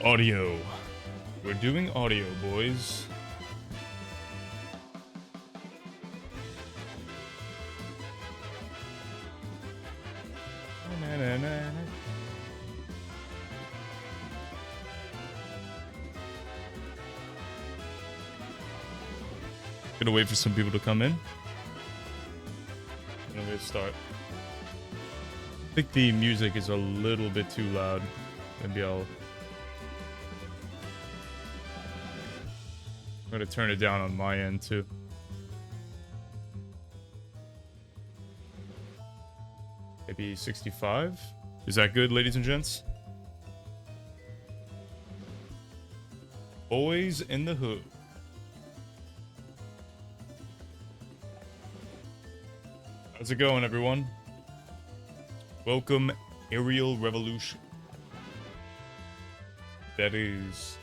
Audio. We're doing audio, boys. Gonna wait for some people to come in. And we'll start. I think the music is a little bit too loud. Maybe I'm gonna turn it down on my end too. Maybe 65? Is that good, ladies and gents? Boys in the hood. How's it going, everyone? Welcome, Aerial Revolution. That is...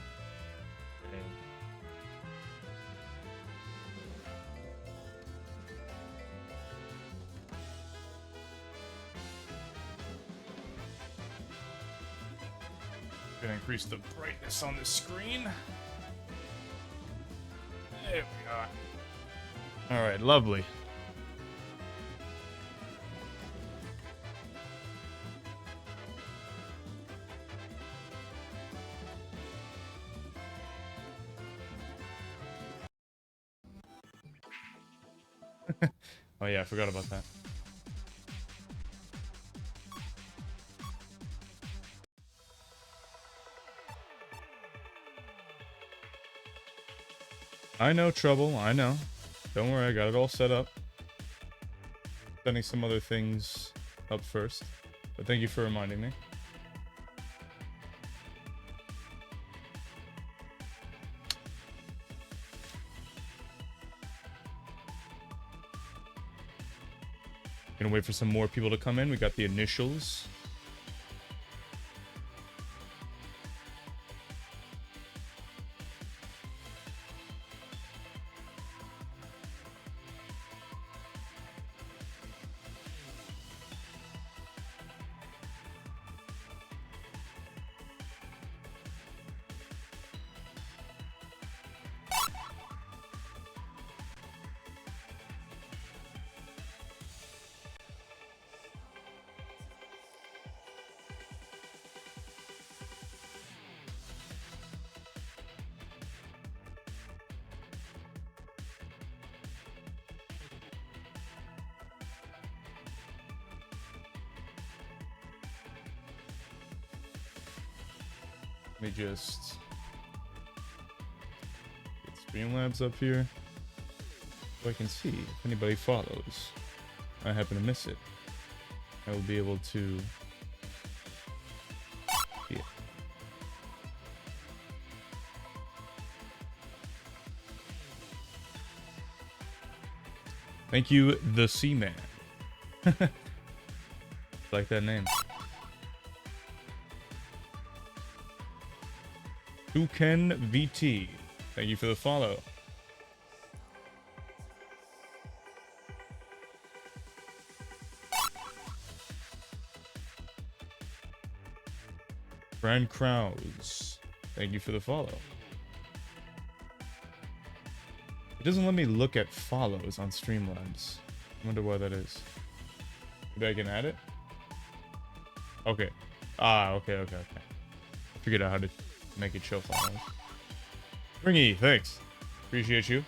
Gonna increase the brightness on the screen. There we are. Alright, lovely. Oh yeah, I forgot about that. I know, Trouble, I know. Don't worry, I got it all set up. Setting some other things up first. But thank you for reminding me. Gonna wait for some more people to come in. We got the initials. Let me just get Streamlabs up here so I can see if anybody follows. I happen to miss it. I will be able to see it. Thank you, the Seaman. Like that name. Toucan VT, thank you for the follow. Brand Krause, thank you for the follow. It doesn't let me look at follows on Streamlabs. I wonder why that is. Maybe I can add it? Okay. Okay. I figured out how to make it show follows. Ringy, thanks. Appreciate you.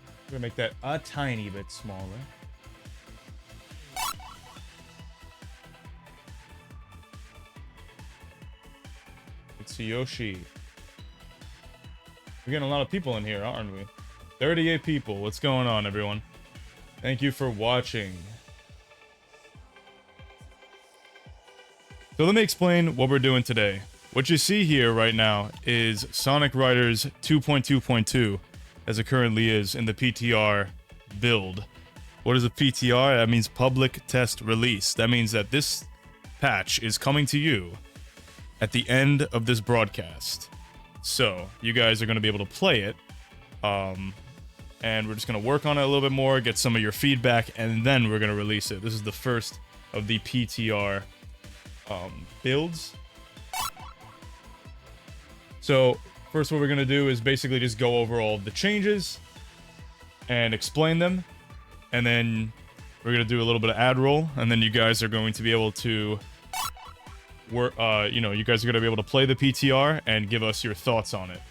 I'm gonna make that a tiny bit smaller. It's Yoshi. We're getting a lot of people in here, aren't we? 38 people. What's going on, everyone? Thank you for watching. So let me explain what we're doing today. What you see here right now is Sonic Riders 2.2.2, as it currently is in the PTR build. What is a PTR? That means public test release. That means that this patch is coming to you at the end of this broadcast. So you guys are going to be able to play it. And we're just going to work on it a little bit more, get some of your feedback, and then we're going to release it. This is the first of the PTR builds. So first what we're going to do is basically just go over all of the changes and explain them. And then we're going to do a little bit of ad roll. And then you guys are going to be able to work, you guys are going to be able to play the PTR and give us your thoughts on it.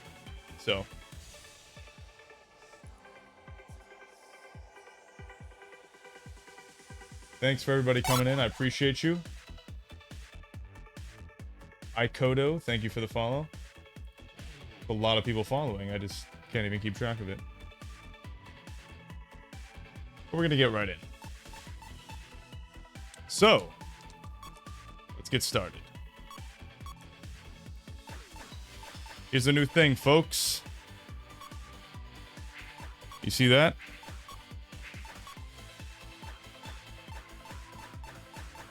So thanks for everybody coming in. I appreciate you. Ikodo, thank you for the follow. A lot of people following. I just can't even keep track of it. But we're gonna get right in. So, let's get started. Here's a new thing, folks. You see that?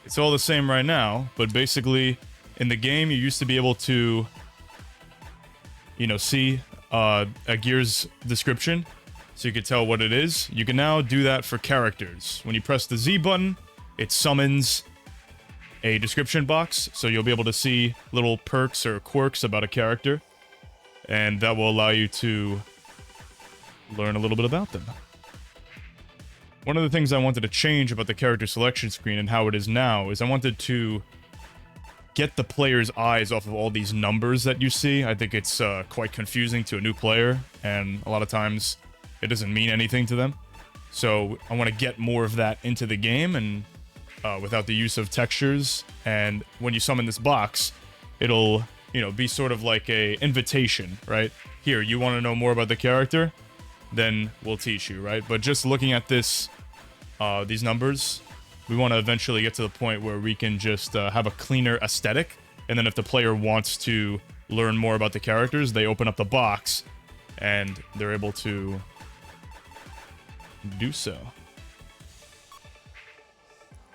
It's all the same right now, but basically, in the game, you used to be able to, see a gear's description, so you could tell what it is. You can now do that for characters. When you press the Z button, it summons a description box, so you'll be able to see little perks or quirks about a character, and that will allow you to learn a little bit about them. One of the things I wanted to change about the character selection screen and how it is now is I wanted to get the player's eyes off of all these numbers that you see. I think it's quite confusing to a new player, and a lot of times it doesn't mean anything to them. So I want to get more of that into the game, and without the use of textures. And when you summon this box, it'll, be sort of like a invitation, right? Here, you want to know more about the character? Then we'll teach you, right? But just looking at this, these numbers, we want to eventually get to the point where we can just have a cleaner aesthetic, and then if the player wants to learn more about the characters, they open up the box, and they're able to do so.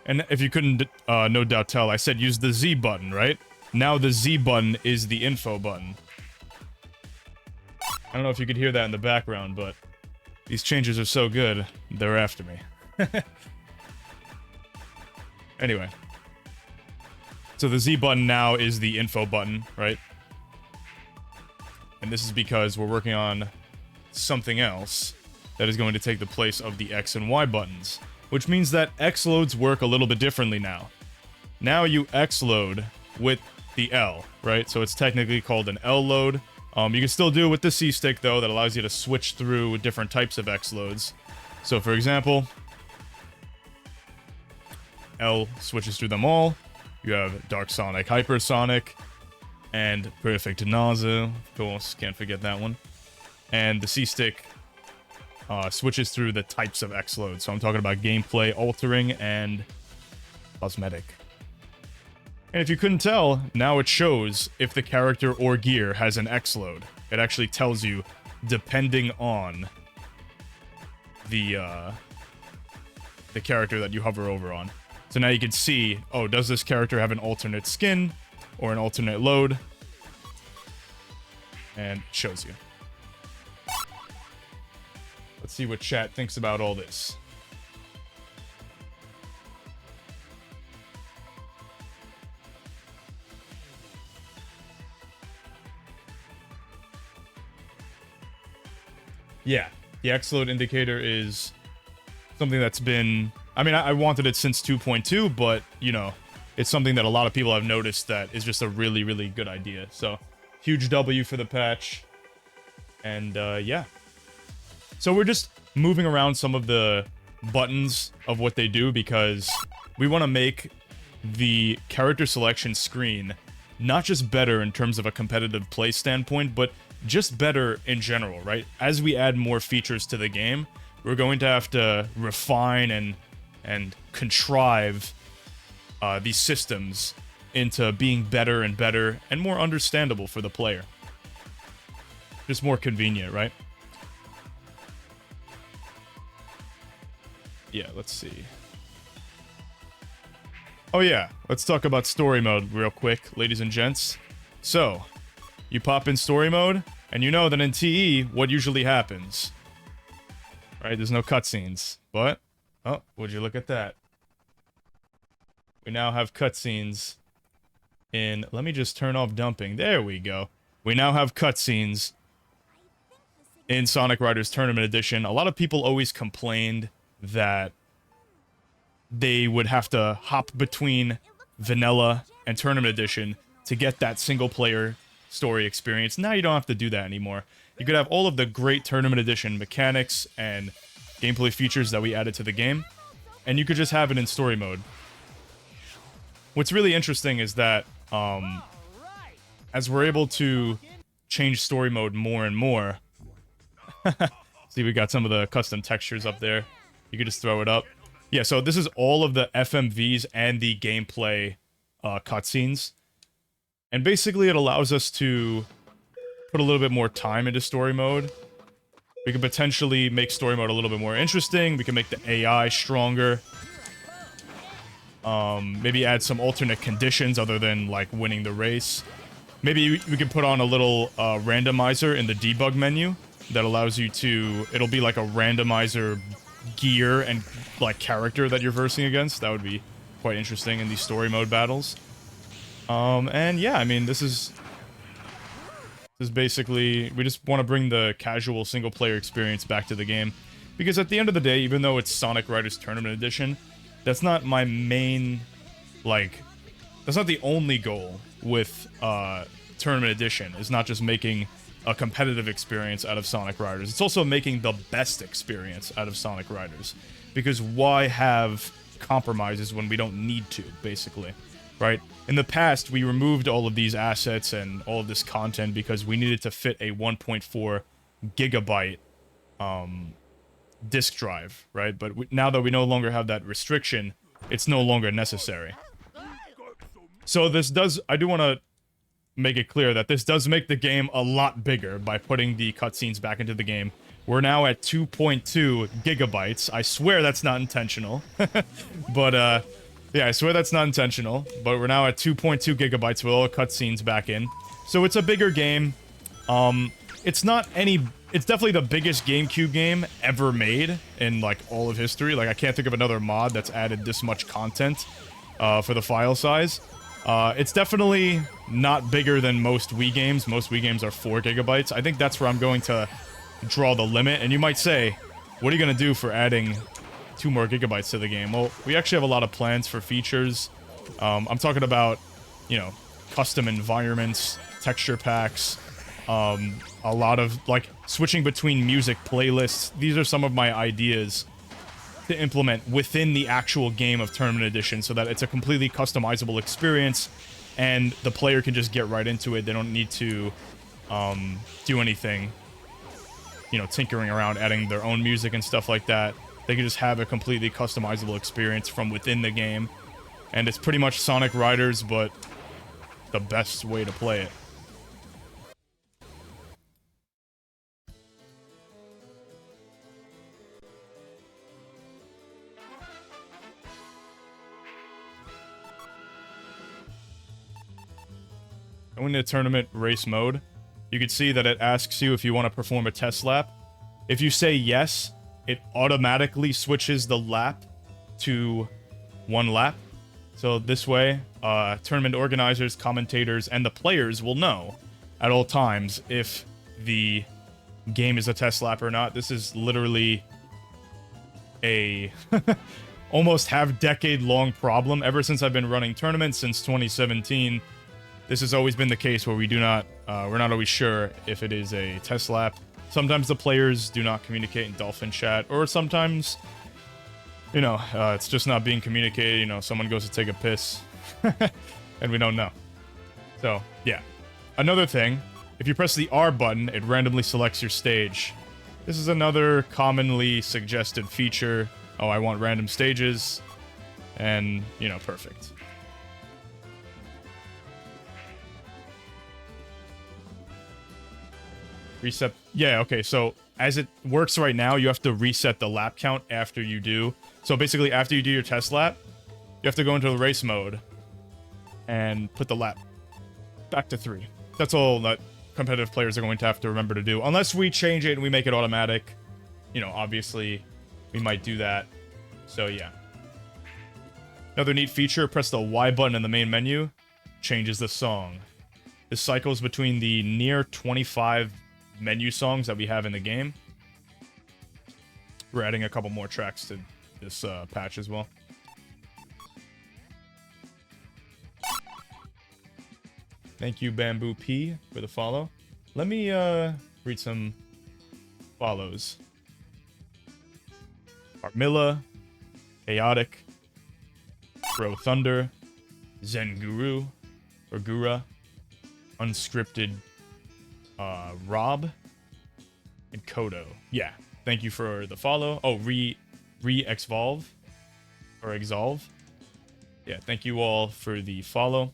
And if you couldn't, no doubt tell, I said use the Z button, right? Now the Z button is the info button. I don't know if you could hear that in the background, but these changes are so good, they're after me. Anyway. So the Z button now is the info button, right? And this is because we're working on something else that is going to take the place of the X and Y buttons, which means that X loads work a little bit differently now. Now you X load with the L, right? So it's technically called an L load. You can still do it with the C stick though, that allows you to switch through different types of X loads. So for example, L switches through them all. You have Dark Sonic, Hypersonic, and Perfect Nausea. Of course, can't forget that one. And the C stick switches through the types of X loads. So I'm talking about gameplay altering and cosmetic. And if you couldn't tell, now it shows if the character or gear has an X load. It actually tells you depending on the character that you hover over on. So now you can see, oh, does this character have an alternate skin or an alternate load? And it shows you. Let's see what chat thinks about all this. Yeah, the X-load indicator is something that's been... I mean, I wanted it since 2.2, but, it's something that a lot of people have noticed that is just a really, really good idea. So, huge W for the patch. And, yeah. So we're just moving around some of the buttons of what they do because we want to make the character selection screen not just better in terms of a competitive play standpoint, but just better in general, right? As we add more features to the game, we're going to have to refine and contrive these systems into being better and better and more understandable for the player. Just more convenient, right? Yeah, let's see. Oh yeah, let's talk about story mode real quick, ladies and gents. So, you pop in story mode, and you know that in TE, what usually happens? Right, there's no cutscenes, but... Oh, would you look at that? We now have cutscenes in... Let me just turn off dumping. There we go. We now have cutscenes in Sonic Riders Tournament Edition. A lot of people always complained that they would have to hop between Vanilla and Tournament Edition to get that single-player story experience. Now you don't have to do that anymore. You could have all of the great Tournament Edition mechanics and gameplay features that we added to the game, and you could just have it in story mode. What's really interesting is that, as we're able to change story mode more and more... See, we got some of the custom textures up there. You could just throw it up. Yeah, so this is all of the FMVs and the gameplay cutscenes. And basically it allows us to put a little bit more time into story mode. We can potentially make story mode a little bit more interesting. We can make the AI stronger. Maybe add some alternate conditions other than, like, winning the race. Maybe we can put on a little randomizer in the debug menu that allows you to... It'll be like a randomizer gear and, like, character that you're versing against. That would be quite interesting in these story mode battles. And yeah, I mean, this is basically... We just want to bring the casual single-player experience back to the game. Because at the end of the day, even though it's Sonic Riders Tournament Edition, that's not my main, like... That's not the only goal with Tournament Edition. It's not just making a competitive experience out of Sonic Riders. It's also making the best experience out of Sonic Riders. Because why have compromises when we don't need to, basically, right? In the past, we removed all of these assets and all of this content because we needed to fit a 1.4 gigabyte disk drive, right? But now that we no longer have that restriction, it's no longer necessary. So this does... I do want to make it clear that this does make the game a lot bigger by putting the cutscenes back into the game. We're now at 2.2 gigabytes. I swear that's not intentional. But, yeah, I swear that's not intentional. But we're now at 2.2 gigabytes with all the cutscenes back in. So it's a bigger game. It's not any... It's definitely the biggest GameCube game ever made in, like, all of history. Like, I can't think of another mod that's added this much content for the file size. It's definitely not bigger than most Wii games. Most Wii games are 4 gigabytes. I think that's where I'm going to draw the limit. And you might say, what are you going to do for adding 2 more gigabytes to the game? Well, we actually have a lot of plans for features. I'm talking about, you know, custom environments, texture packs, a lot of, like, switching between music playlists. These are some of my ideas to implement within the actual game of Tournament Edition so that it's a completely customizable experience and the player can just get right into it. They don't need to do anything, you know, tinkering around, adding their own music and stuff like that. They can just have a completely customizable experience from within the game. And it's pretty much Sonic Riders, but the best way to play it. Going to tournament race mode, you can see that it asks you if you want to perform a test lap. If you say yes, it automatically switches the lap to 1 lap. So this way, tournament organizers, commentators, and the players will know at all times if the game is a test lap or not. This is literally a almost half-decade-long problem. Ever since I've been running tournaments since 2017, this has always been the case where we do not, we're not always sure if it is a test lap. Sometimes the players do not communicate in Dolphin Chat, or sometimes, you know, it's just not being communicated. You know, someone goes to take a piss, and we don't know. So, yeah. Another thing, if you press the R button, it randomly selects your stage. This is another commonly suggested feature. Oh, I want random stages, and, you know, perfect. Reset. Yeah, okay, so as it works right now, you have to reset the lap count after you do. So basically, after you do your test lap, you have to go into the race mode and put the lap back to 3. That's all that competitive players are going to have to remember to do. Unless we change it and we make it automatic. You know, obviously, we might do that. So, yeah. Another neat feature, press the Y button in the main menu, changes the song. This cycles between the near 25 menu songs that we have in the game. We're adding a couple more tracks to this patch as well. Thank you, Bamboo P, for the follow. Let me read some follows. Armilla, Chaotic, Bro Thunder, Zen Guru, or Gura, Unscripted, Rob, and Kodo. Yeah, thank you for the follow. Oh, Re-Exvolve, or Exolve. Yeah, thank you all for the follow.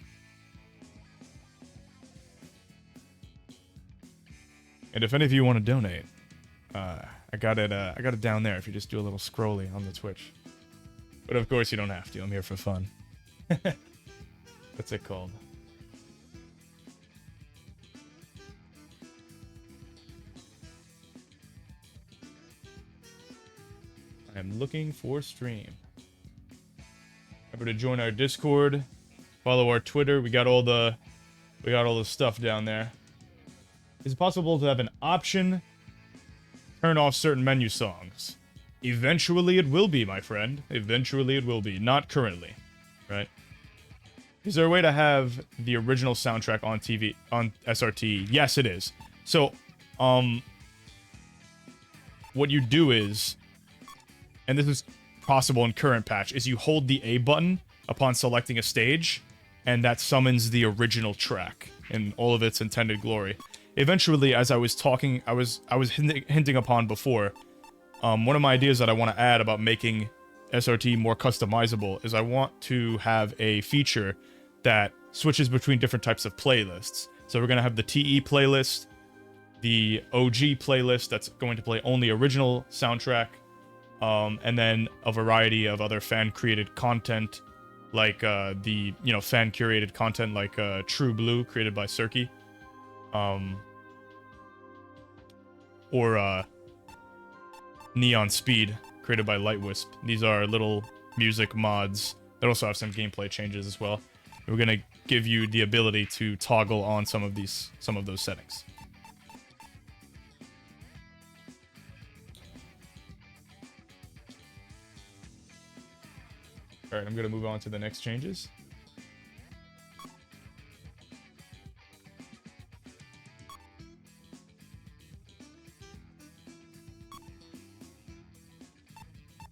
And if any of you want to donate, I got it down there if you just do a little scrolly on the Twitch. But of course you don't have to. I'm here for fun. What's it called? I'm looking for stream. Remember to join our Discord, follow our Twitter. We got all the stuff down there. Is it possible to have an option turn off certain menu songs? Eventually it will be, my friend. Eventually it will be. Not currently, right? Is there a way to have the original soundtrack on TV, on SRT? Yes, it is. So, what you do is, and this is possible in current patch, is you hold the A button upon selecting a stage, and that summons the original track in all of its intended glory. Eventually, as I was talking, I was hinting upon before, one of my ideas that I want to add about making SRT more customizable is I want to have a feature that switches between different types of playlists. So we're going to have the TE playlist, the OG playlist that's going to play only original soundtrack, and then a variety of other fan-created content, like the fan-curated content like True Blue, created by Cirky, or Neon Speed, created by Lightwisp. These are little music mods that also have some gameplay changes as well. We're gonna give you the ability to toggle on some of those settings. All right, I'm gonna move on to the next changes.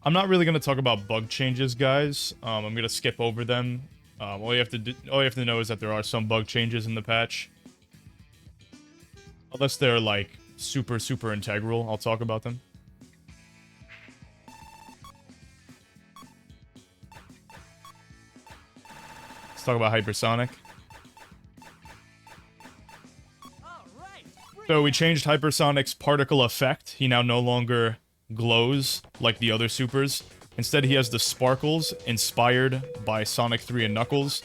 I'm not really gonna talk about bug changes, guys. I'm gonna skip over them. All you have to know is that there are some bug changes in the patch. Unless they're like super integral, I'll talk about them. Let's talk about Hypersonic. So we changed Hypersonic's particle effect. He now no longer glows like the other supers. Instead, he has the sparkles inspired by Sonic 3 and Knuckles.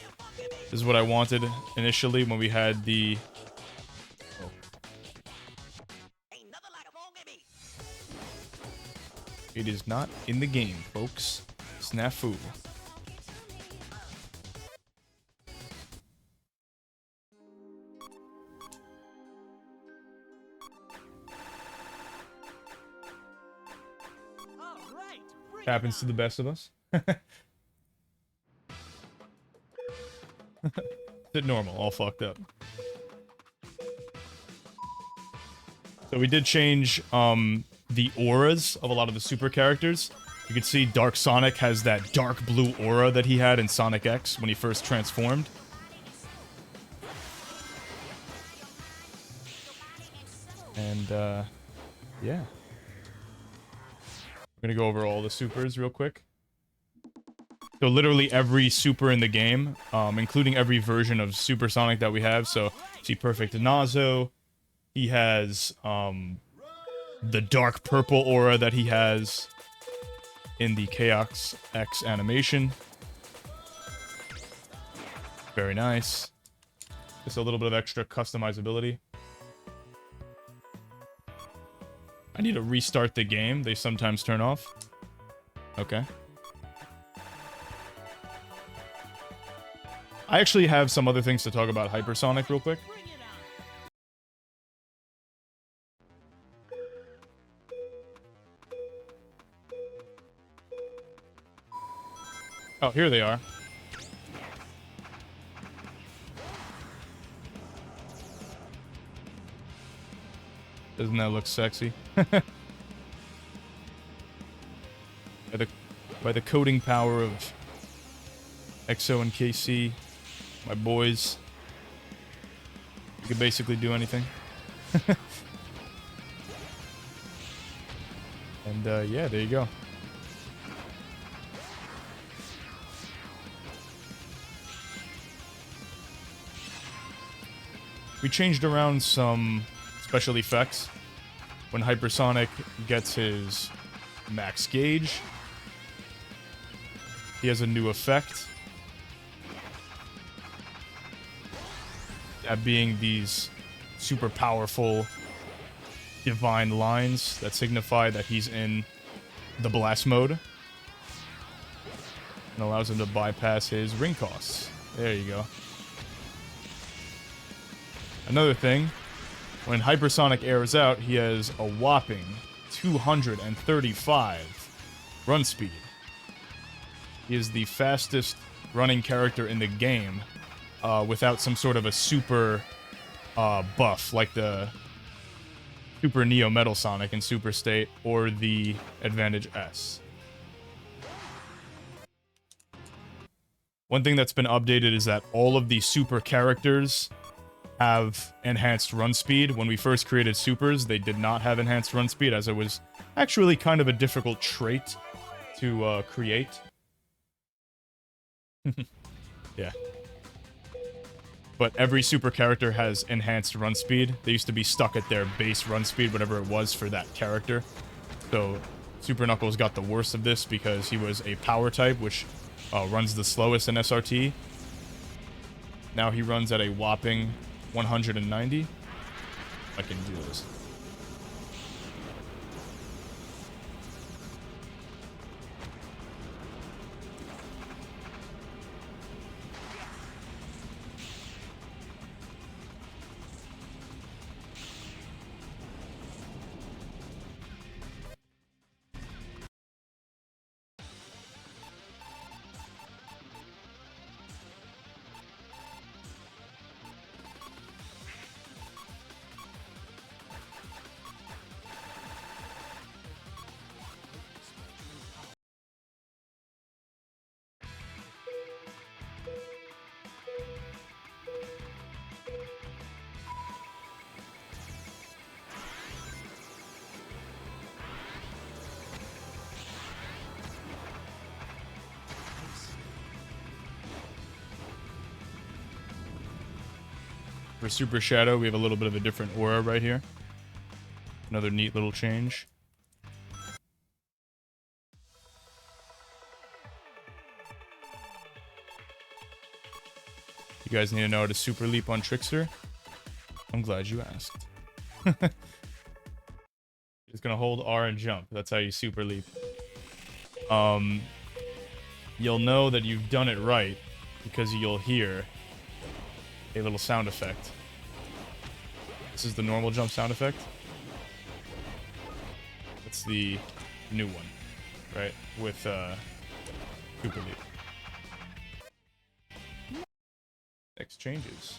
This is what I wanted initially when we had the... Oh. It is not in the game, folks. Snafu. Happens to the best of us. Bit normal, all fucked up. So we did change the auras of a lot of the super characters. You can see Dark Sonic has that dark blue aura that he had in Sonic X when he first transformed. And yeah. I'm gonna go over all the supers real quick. So literally every super in the game, including every version of Super Sonic that we have. So see Perfect Nazo. He has the dark purple aura that he has in the Chaos X animation. Very nice. Just a little bit of extra customizability. I need to restart the game. They sometimes turn off. Okay. I actually have some other things to talk about Hypersonic real quick. Oh, here they are. Doesn't that look sexy? By the coding power of XO and KC, my boys, you can basically do anything. And yeah, there you go. We changed around some special effects. When Hypersonic gets his max gauge, he has a new effect. That being these super powerful divine lines that signify that he's in the blast mode. And allows him to bypass his ring costs. There you go. Another thing, when Hypersonic airs out, he has a whopping 235 run speed. He is the fastest running character in the game without some sort of a super buff like the Super Neo Metal Sonic in Super State or the Advantage S. One thing that's been updated is that all of the super characters have enhanced run speed. When we first created supers, they did not have enhanced run speed, as it was actually kind of a difficult trait to create. Yeah. But every super character has enhanced run speed. They used to be stuck at their base run speed, whatever it was for that character. So Super Knuckles got the worst of this because he was a power type, which runs the slowest in SRT. Now he runs at a whopping 190. I can do this. For Super Shadow, we have a little bit of a different aura right here. Another neat little change. You guys need to know how to super leap on Trickster? I'm glad you asked. Just gonna hold R and jump. That's how you super leap. You'll know that you've done it right because you'll hear a little sound effect. This is the normal jump sound effect. It's the new one, right? With Super Leap. Next changes.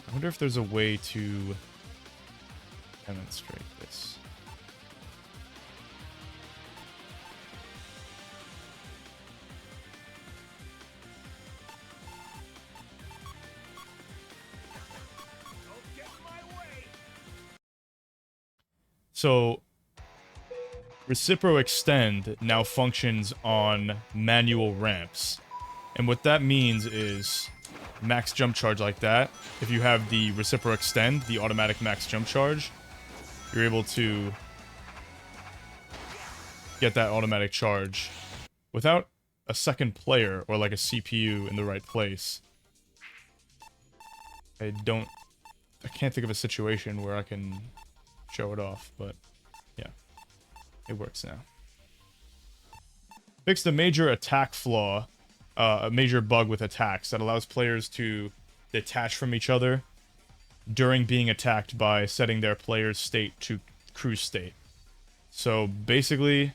I wonder if there's a way to demonstrate this. So, Recipro Extend now functions on manual ramps. And what that means is max jump charge like that. If you have the Recipro Extend, the automatic max jump charge, you're able to get that automatic charge without a second player or like a CPU in the right place. I don't I can't think of a situation where I can show it off, but yeah, it works now. Fixed a major attack flaw, a major bug with attacks that allows players to detach from each other during being attacked by setting their player's state to cruise state. So basically,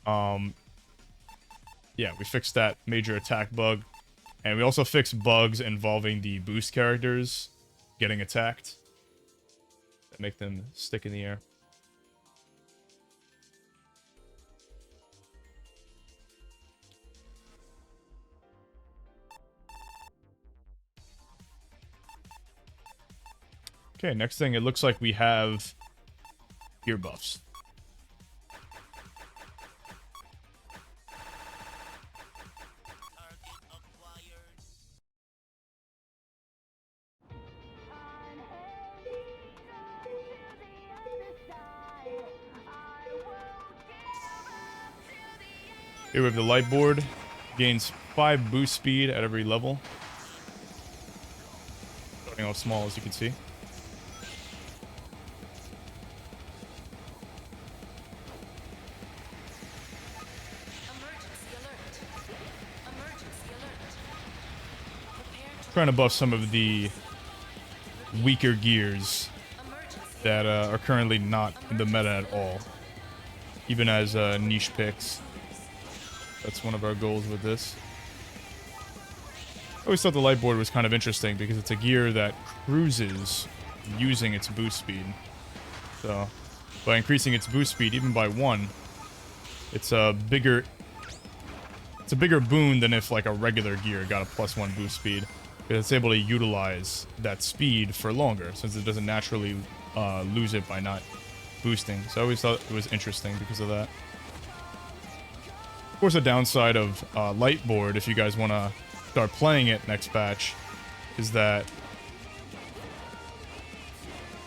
yeah, we fixed that major attack bug. And we also fixed bugs involving the boost characters getting attacked that make them stick in the air. Okay, next thing, it looks like we have gear buffs. Here we have the light board. Gains 5 boost speed at every level. Starting off small, as you can see. Trying to buff some of the weaker gears that are currently not in the meta at all. Even as niche picks. That's one of our goals with this. I always thought the light board was kind of interesting because it's a gear that cruises using its boost speed. So, by increasing its boost speed even by 1, it's a bigger boon than if like a regular gear got a +1 boost speed. Because it's able to utilize that speed for longer since it doesn't naturally lose it by not boosting. So I always thought it was interesting because of that. Of course, the downside of Lightboard, if you guys want to start playing it next patch, is that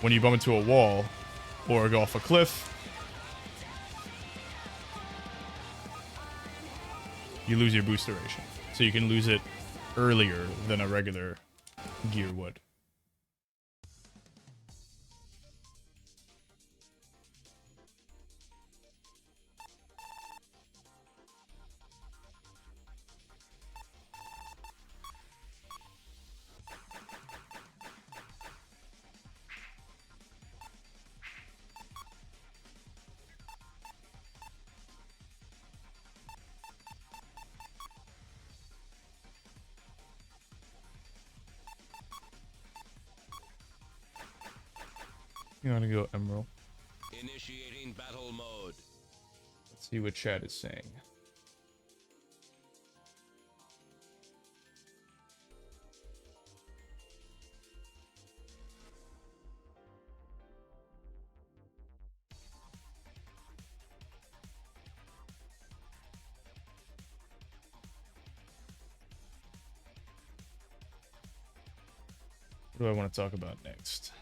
when you bump into a wall or go off a cliff, you lose your boost duration. So you can lose it earlier than a regular gear would. You want to go Emerald? Initiating battle mode. Let's see what chat is saying. What do I want to talk about next?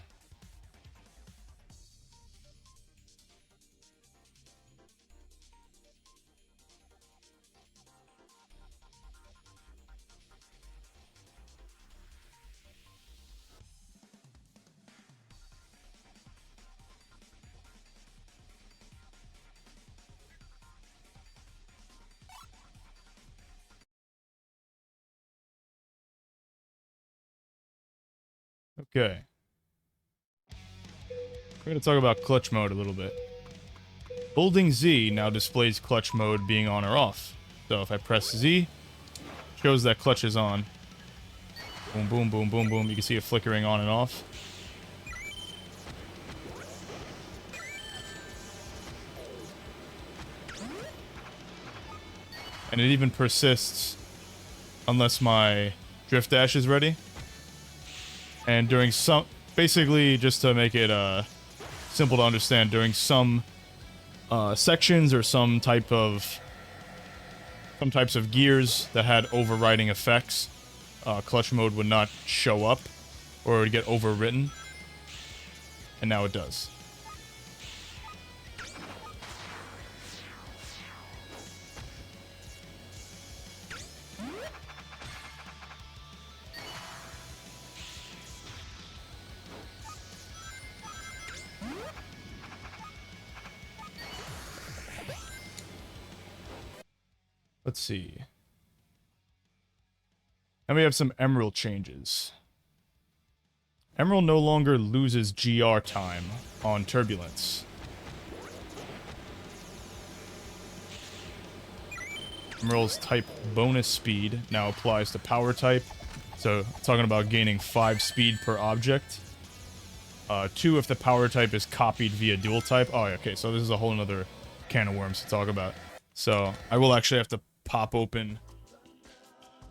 Okay. We're going to talk about clutch mode a little bit. Holding Z now displays clutch mode being on or off. So if I press Z, shows that clutch is on. Boom, boom, boom, boom, boom. You can see it flickering on and off. And it even persists unless my drift dash is ready. And during some, basically just to make it simple to understand, during some sections or some types of gears that had overriding effects, clutch mode would not show up or it would get overwritten. And now it does. Let's see. And we have some Emerald changes. Emerald no longer loses GR time on Turbulence. Emerald's type bonus speed now applies to power type. So, talking about gaining 5 speed per object. 2 if the power type is copied via dual type. Oh, okay, so this is a whole nother can of worms to talk about. So, I will actually have to pop open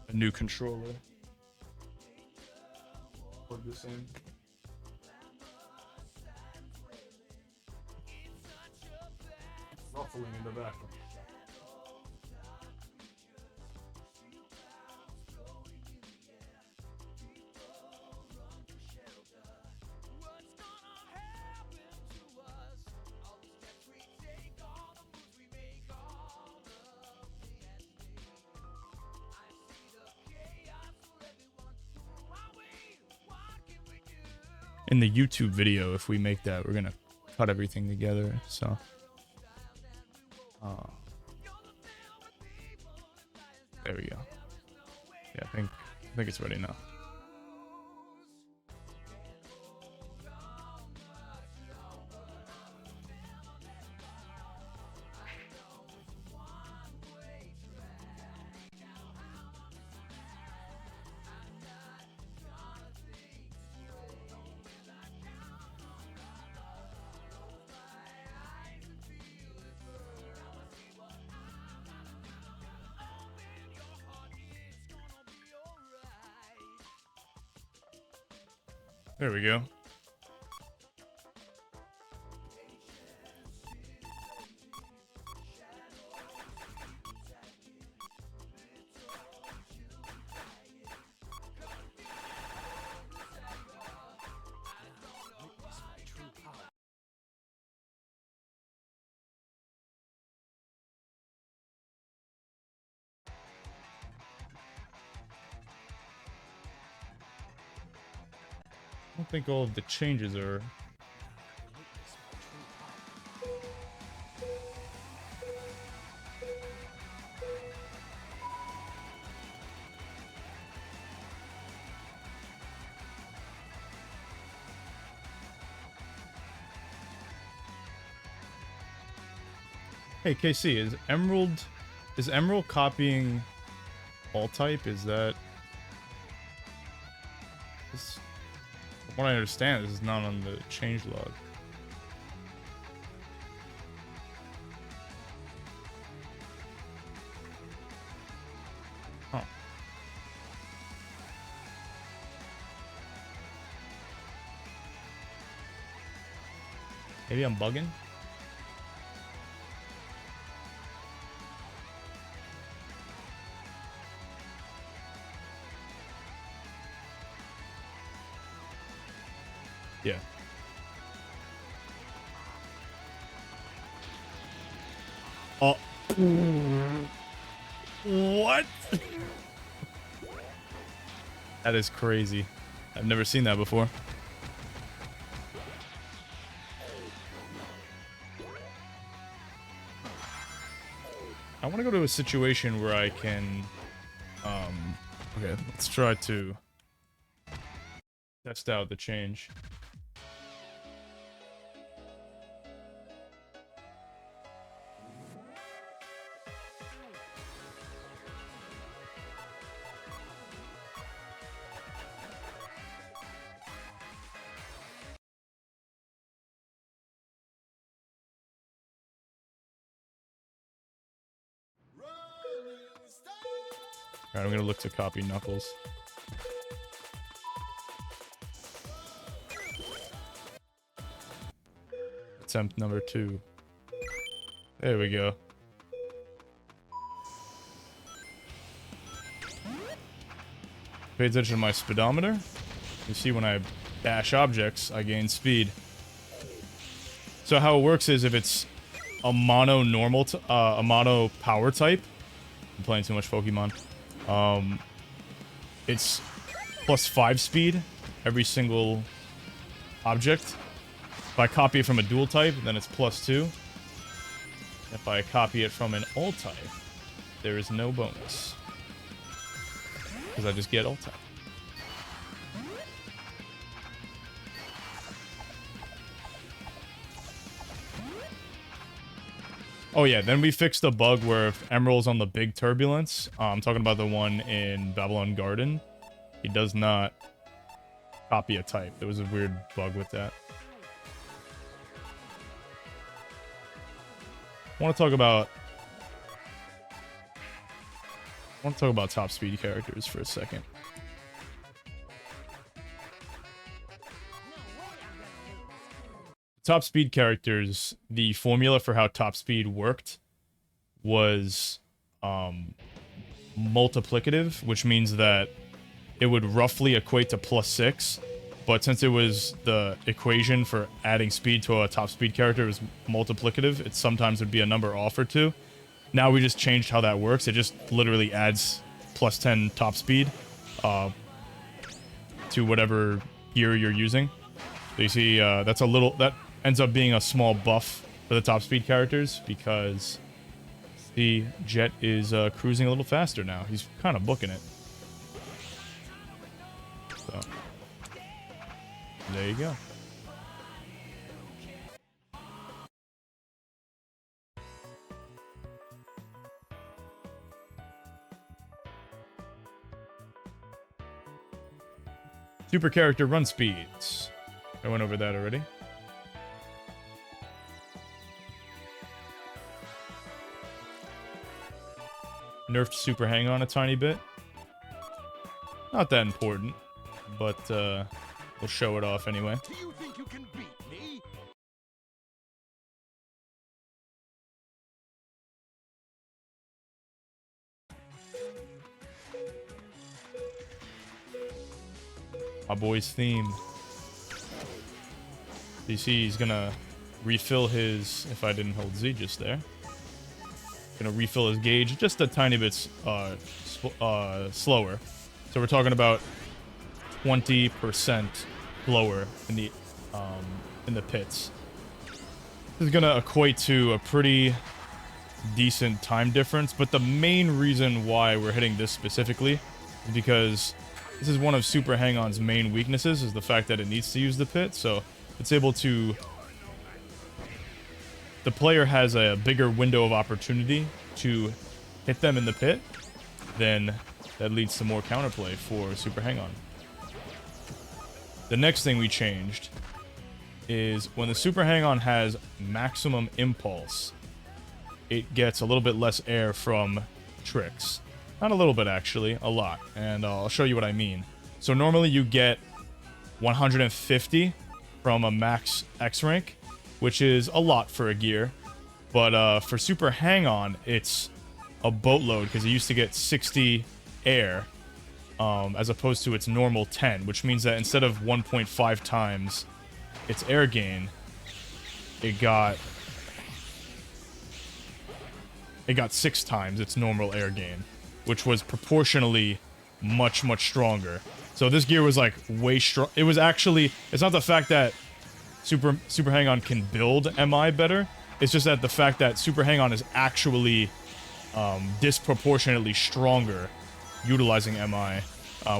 a new controller. Plug this in. Ruffling in the background. In the YouTube video, if we make that, we're gonna cut everything together, so. There we go. Yeah, I think it's ready now. There we go. I don't think all of the changes are... Hey, KC, is Emerald copying all type? Is that... From what I understand, this is not on the changelog. Huh. Maybe I'm bugging? Yeah. Oh. What? That is crazy. I've never seen that before. I want to go to a situation where I can... Okay, let's try to test out the change. Alright, I'm gonna look to copy Knuckles. Attempt number 2. There we go. Pay attention to my speedometer. You see when I bash objects, I gain speed. So how it works is if it's a mono normal, a mono power type. I'm playing too much Pokemon. It's plus 5 speed every single object. If I copy it from a dual type, then it's plus 2. If I copy it from an alt type, there is no bonus. Because I just get ult tap. Oh yeah, then we fixed the bug where if Emerald's on the big turbulence, I'm talking about the one in Babylon Garden, he does not copy a type. There was a weird bug with that. I want to talk about top speed characters for a second. Top speed characters, the formula for how top speed worked was multiplicative, which means that it would roughly equate to +6, but since it was the equation for adding speed to a top speed character was multiplicative, it sometimes would be a number off or two. Now we just changed how that works. It just literally adds +10 top speed to whatever gear you're using. So you see, that ends up being a small buff for the top speed characters because the Jet is cruising a little faster now. He's kind of booking it. So, there you go. Super character run speeds. I went over that already. Nerfed super hang on a tiny bit. Not that important, but we'll show it off anyway. Do you think you can beat me? My boy's theme. You see he's gonna refill his, if I didn't hold Z just there. Gonna refill his gauge just a tiny bit slower. So we're talking about 20% lower in the pits. This is gonna equate to a pretty decent time difference, but the main reason why we're hitting this specifically is because this is one of Super Hang-On's main weaknesses, is the fact that it needs to use the pit, so it's able to... The player has a bigger window of opportunity to hit them in the pit, then that leads to more counterplay for Super Hang-On. The next thing we changed is when the Super Hang-On has maximum impulse, it gets a little bit less air from tricks. Not a little bit, actually, a lot. And I'll show you what I mean. So normally you get 150 from a max X rank, which is a lot for a gear. But for Super Hang-On, it's a boatload, because it used to get 60 air, as opposed to its normal 10, which means that instead of 1.5 times its air gain, it got 6 times its normal air gain, which was proportionally much stronger. So this gear was like way strong. It was actually, it's not the fact that Super Hang-On can build MI better, it's just that the fact that Super Hang-On is actually disproportionately stronger utilizing MI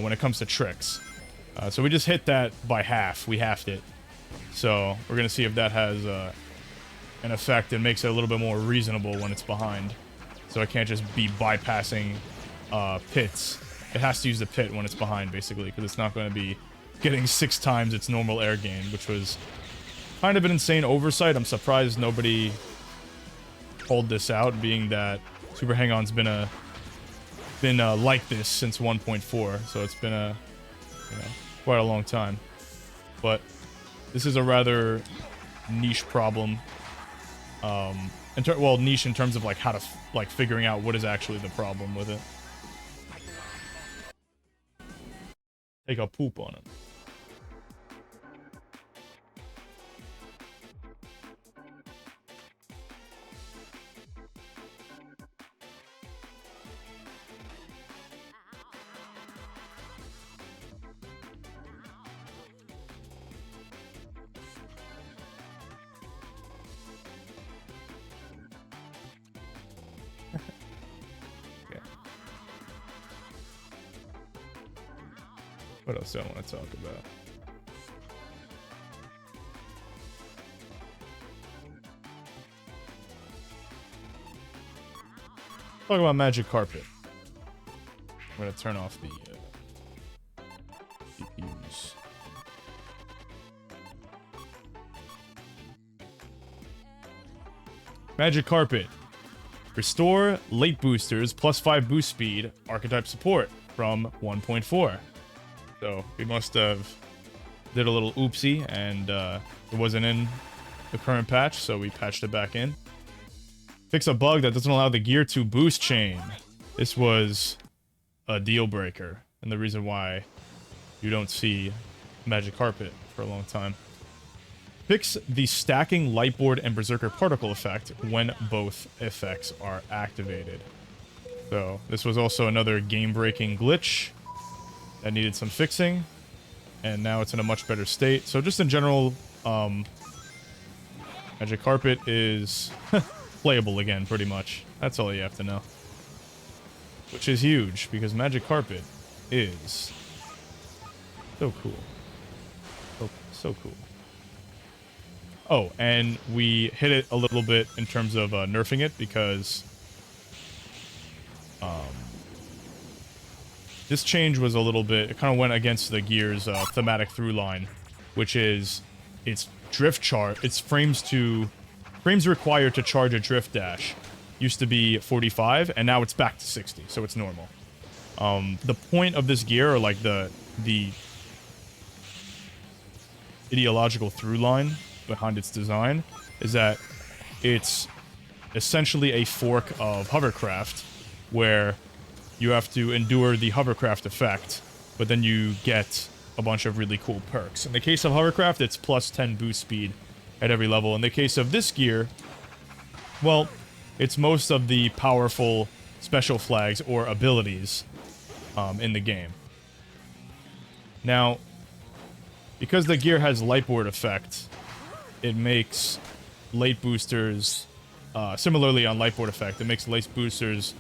when it comes to tricks. So we just hit that by half. We halved it. So we're going to see if that has an effect and makes it a little bit more reasonable when it's behind. So I can't just be bypassing pits. It has to use the pit when it's behind, basically, because it's not going to be getting 6 times its normal air gain, which was kind of an insane oversight. I'm surprised nobody pulled this out, being that Super Hang-On's been like this since 1.4, so it's been quite a long time. But this is a rather niche problem. Well, niche in terms of like how to figuring out what is actually the problem with it. Take a poop on it. What else do I want to talk about? Talk about Magic Carpet. I'm gonna turn off the CPUs. Magic Carpet. Restore late boosters plus 5 boost speed archetype support from 1.4. So we must have did a little oopsie and it wasn't in the current patch, so we patched it back in. Fix a bug that doesn't allow the gear to boost chain. This was a deal breaker and the reason why you don't see Magic Carpet for a long time. Fix the stacking Lightboard and Berserker particle effect when both effects are activated. So this was also another game-breaking glitch that needed some fixing, and now it's in a much better state. So just in general, Magic Carpet is playable again, pretty much. That's all you have to know. Which is huge, because Magic Carpet is so cool. So cool. Oh, and we hit it a little bit in terms of nerfing it, because this change was a little bit, it kind of went against the Gears thematic through line, which is its drift chart, its frames required to charge a drift dash used to be 45, and now it's back to 60, so it's normal. The point of this gear, or like the ideological through line behind its design, is that it's essentially a fork of hovercraft where you have to endure the hovercraft effect, but then you get a bunch of really cool perks. In the case of hovercraft, it's plus 10 boost speed at every level. In the case of this gear, well, it's most of the powerful special flags or abilities in the game. Now, because the gear has Lightboard effect, it makes late boosters, similarly on Lightboard effect, it makes late boosters,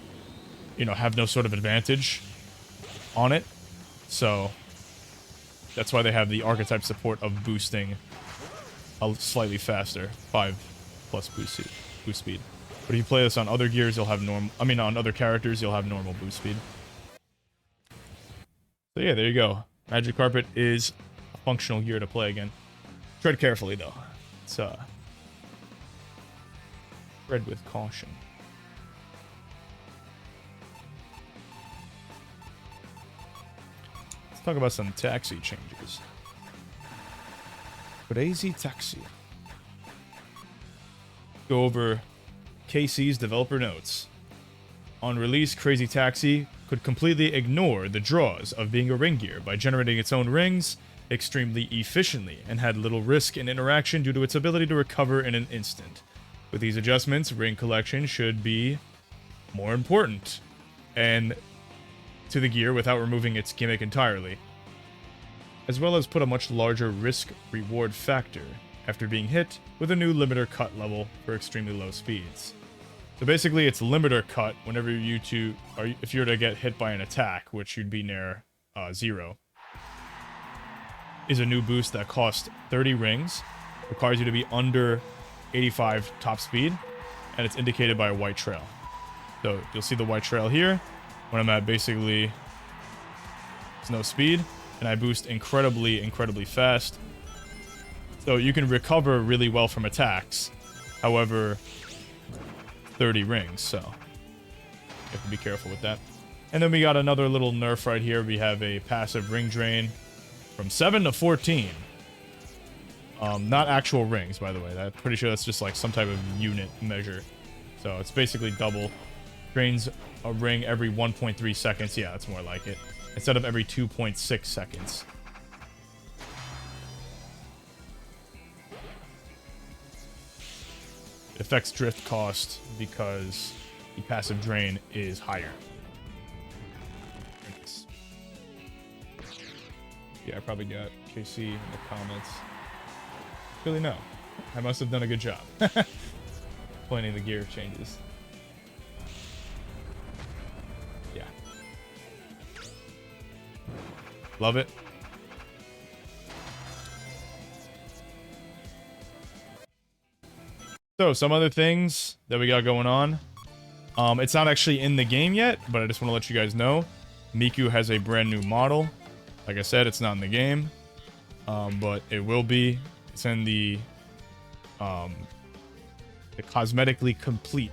you know, have no sort of advantage on it. So that's why they have the archetype support of boosting a slightly faster, 5+ boost speed. But if you play this on other gears, you'll have on other characters, you'll have normal boost speed. So yeah, there you go. Magic Carpet is a functional gear to play again. Tread carefully though. It's tread with caution. Let's talk about some taxi changes. Crazy Taxi. Go over KC's developer notes. On release, Crazy Taxi could completely ignore the draws of being a ring gear by generating its own rings extremely efficiently, and had little risk in interaction due to its ability to recover in an instant. With these adjustments, ring collection should be more important and to the gear without removing its gimmick entirely, as well as put a much larger risk-reward factor after being hit with a new limiter cut level for extremely low speeds. So basically, it's limiter cut whenever if you're to get hit by an attack, which you'd be near 0, is a new boost that costs 30 rings, requires you to be under 85 top speed, and it's indicated by a white trail. So you'll see the white trail here when I'm at basically no speed, and I boost incredibly fast. So you can recover really well from attacks. However, 30 rings, so you have to be careful with that. And then we got another little nerf right here. We have a passive ring drain from 7 to 14. Not actual rings, by the way. I'm pretty sure that's just like some type of unit measure. So it's basically double. Drains a ring every 1.3 seconds. Yeah, that's more like it. Instead of every 2.6 seconds. It affects drift cost because the passive drain is higher. Yeah, I probably got KC in the comments. Really, no. I must have done a good job. Pointing the gear changes. Yeah. Love it. So, some other things that we got going on. It's not actually in the game yet, but I just want to let you guys know. Miku has a brand new model. Like I said, it's not in the game. But it will be. It's in the cosmetically complete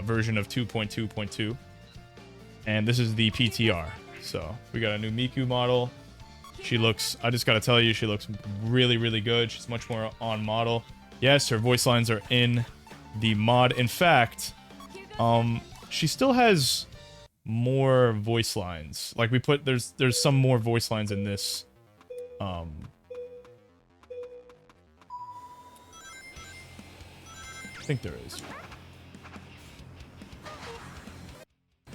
version of 2.2.2. And this is the PTR. So, we got a new Miku model. She looks, I just gotta tell you, she looks really, really good. She's much more on model. Yes, her voice lines are in the mod. In fact, she still has more voice lines. Like we put, there's some more voice lines in this. I think there is.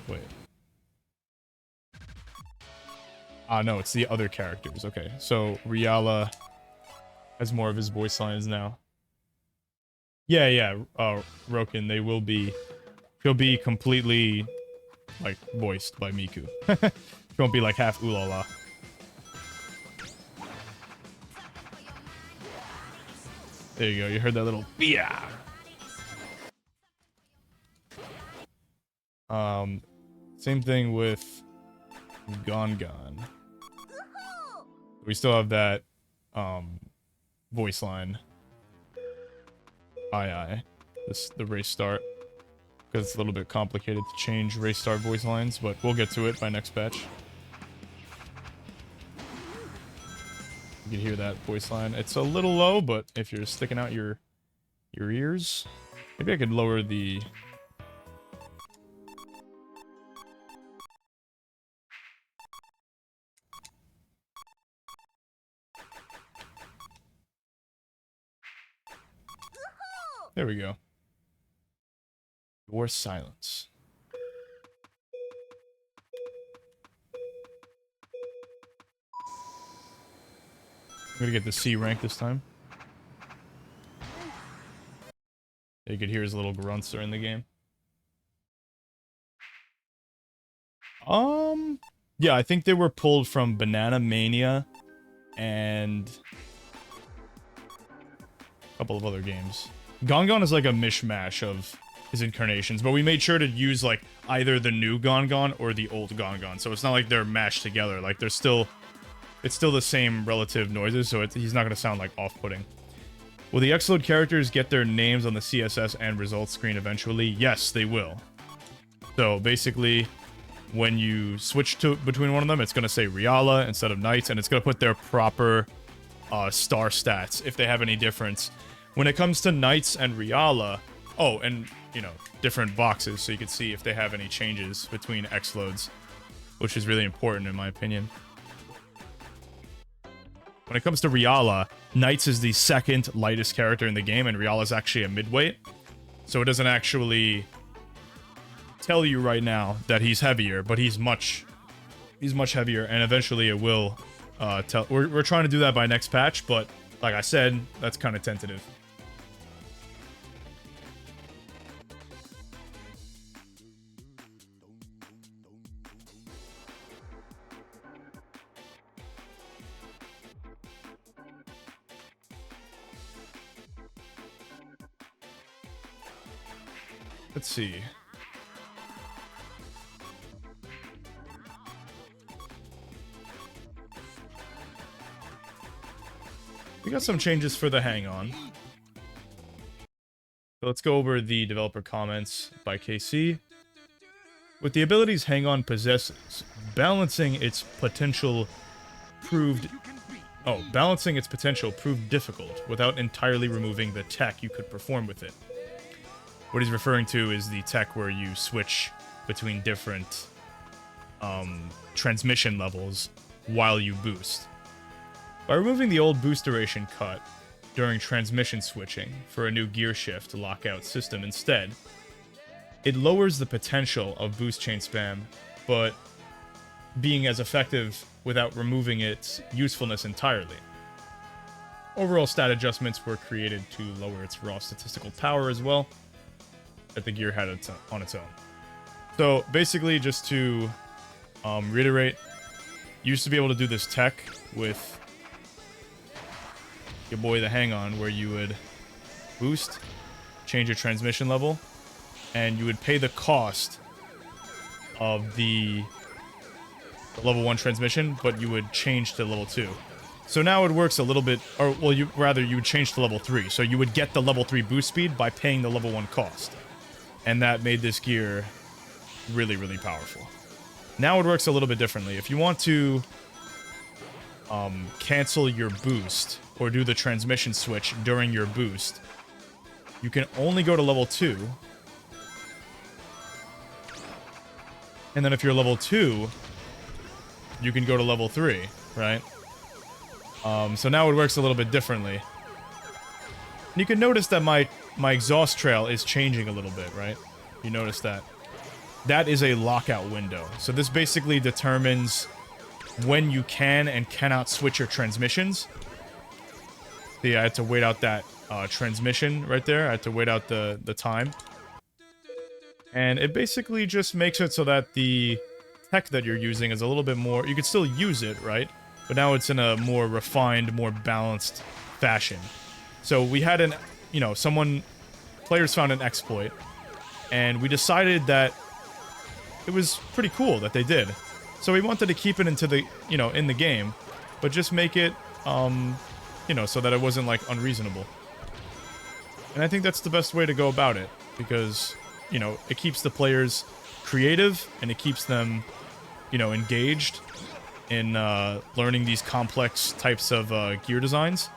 Wait. No, it's the other characters. Okay, so Riala has more of his voice lines now. Yeah, Roken, they will be... She'll be completely, like, voiced by Miku. She won't be, like, half ooh-la-la. There you go, you heard that little... Yeah! Same thing with Gon. We still have that, voice line. Aye. The race start. Because it's a little bit complicated to change race start voice lines, but we'll get to it by next patch. You can hear that voice line. It's a little low, but if you're sticking out your ears... Maybe I could lower the... There we go. Your silence. I'm gonna get the C rank this time. You could hear his little grunts during the game. Yeah, I think they were pulled from Banana Mania and a couple of other games. Gon is like a mishmash of his incarnations, but we made sure to use like either the new Gon or the old Gon. So it's not like they're mashed together. Like they're still, it's still the same relative noises, so he's not gonna sound like off-putting. Will the Xload characters get their names on the CSS and results screen eventually? Yes, they will. So basically, when you switch to between one of them, it's gonna say Riala instead of Knights, and it's gonna put their proper star stats if they have any difference. When it comes to Knights and Riala, oh, and you know, different boxes so you can see if they have any changes between Xloads, which is really important in my opinion. When it comes to Riala, Knights is the second lightest character in the game, and Riala is actually a midweight, so it doesn't actually tell you right now that he's heavier, but he's much heavier, and eventually it will tell. We're trying to do that by next patch, but like I said, that's kind of tentative. Let's see. We got some changes for the Hang On. So let's go over the developer comments by KC. With the abilities Hang On possesses, balancing its potential proved difficult without entirely removing the tech you could perform with it. What he's referring to is the tech where you switch between different transmission levels while you boost. By removing the old boost duration cut during transmission switching for a new gear shift lockout system instead, it lowers the potential of boost chain spam, but being as effective without removing its usefulness entirely. Overall stat adjustments were created to lower its raw statistical power as well, that the gear had on its own. So basically, just to reiterate, you used to be able to do this tech with your boy the Hang On, where you would boost, change your transmission level, and you would pay the cost of the level 1 transmission, but you would change to level 2. So now it works a little bit, or well, you would change to level 3. So you would get the level 3 boost speed by paying the level 1 cost. And that made this gear really, really powerful. Now it works a little bit differently. If you want to cancel your boost or do the transmission switch during your boost, you can only go to level 2. And then if you're level 2, you can go to level 3, right? So now it works a little bit differently. And you can notice that my exhaust trail is changing a little bit, right? You notice that. That is a lockout window. So this basically determines when you can and cannot switch your transmissions. See, I had to wait out that transmission right there. I had to wait out the time. And it basically just makes it so that the tech that you're using is a little bit more... You could still use it, right? But now it's in a more refined, more balanced fashion. So we had an... You know, players found an exploit. And we decided that it was pretty cool that they did. So we wanted to keep it into the, you know, in the game, but just make it, you know, so that it wasn't, like, unreasonable. And I think that's the best way to go about it, because, you know, it keeps the players creative, and it keeps them, you know, engaged in learning these complex types of gear designs.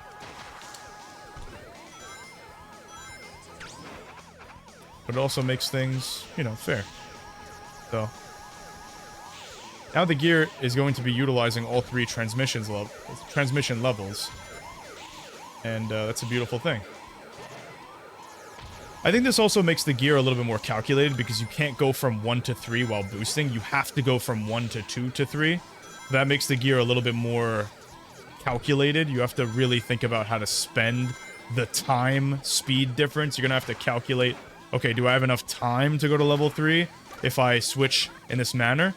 But it also makes things, you know, fair. So now the gear is going to be utilizing all 3 transmission levels, and that's a beautiful thing. I think this also makes the gear a little bit more calculated, because you can't go from 1 to 3 while boosting. You have to go from 1 to 2 to 3. That makes the gear a little bit more calculated. You have to really think about how to spend the time speed difference. You're gonna have to calculate, okay, do I have enough time to go to level 3 if I switch in this manner?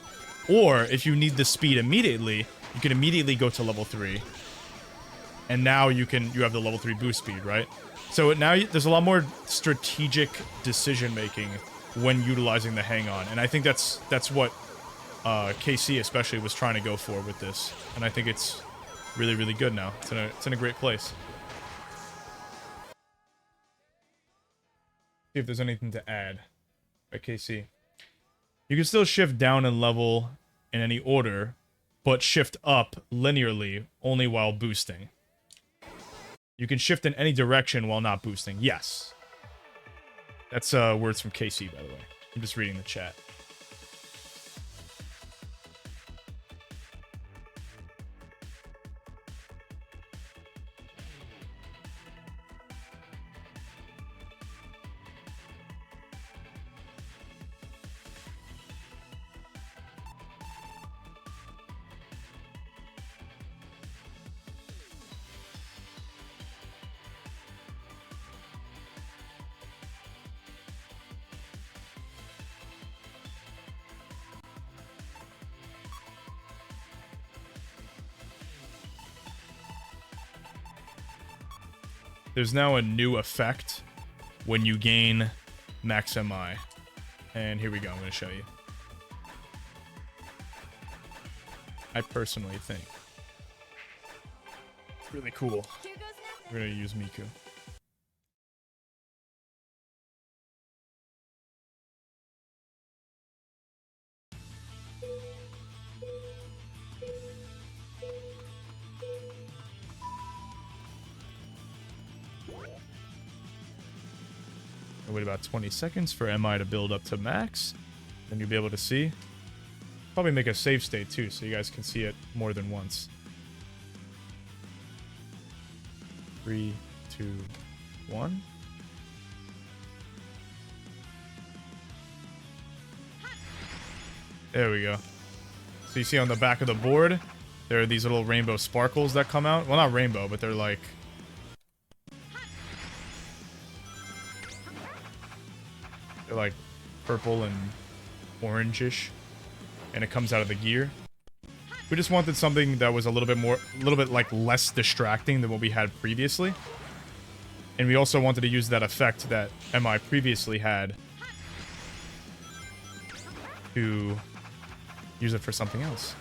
Or if you need the speed immediately, you can immediately go to level 3. And now you have the level 3 boost speed, right? So now there's a lot more strategic decision making when utilizing the hang-on. And I think that's what KC especially was trying to go for with this. And I think it's really, really good now. It's in a great place. See if there's anything to add by KC. You can still shift down in level in any order, but shift up linearly only while boosting. You can shift in any direction while not boosting. Yes. That's words from KC, by the way. I'm just reading the chat. There's now a new effect when you gain max MI. And here we go, I'm going to show you. I personally think it's really cool. We're going to use Miku. Wait about 20 seconds for MI to build up to max. Then you'll be able to see. Probably make a save state too, so you guys can see it more than once. 3, 2, 1. There we go. So you see on the back of the board, there are these little rainbow sparkles that come out. Well, not rainbow, but they're like... They're like purple and orangish, and it comes out of the gear. We just wanted something that was a little bit like less distracting than what we had previously. And we also wanted to use that effect that MI previously had to use it for something else.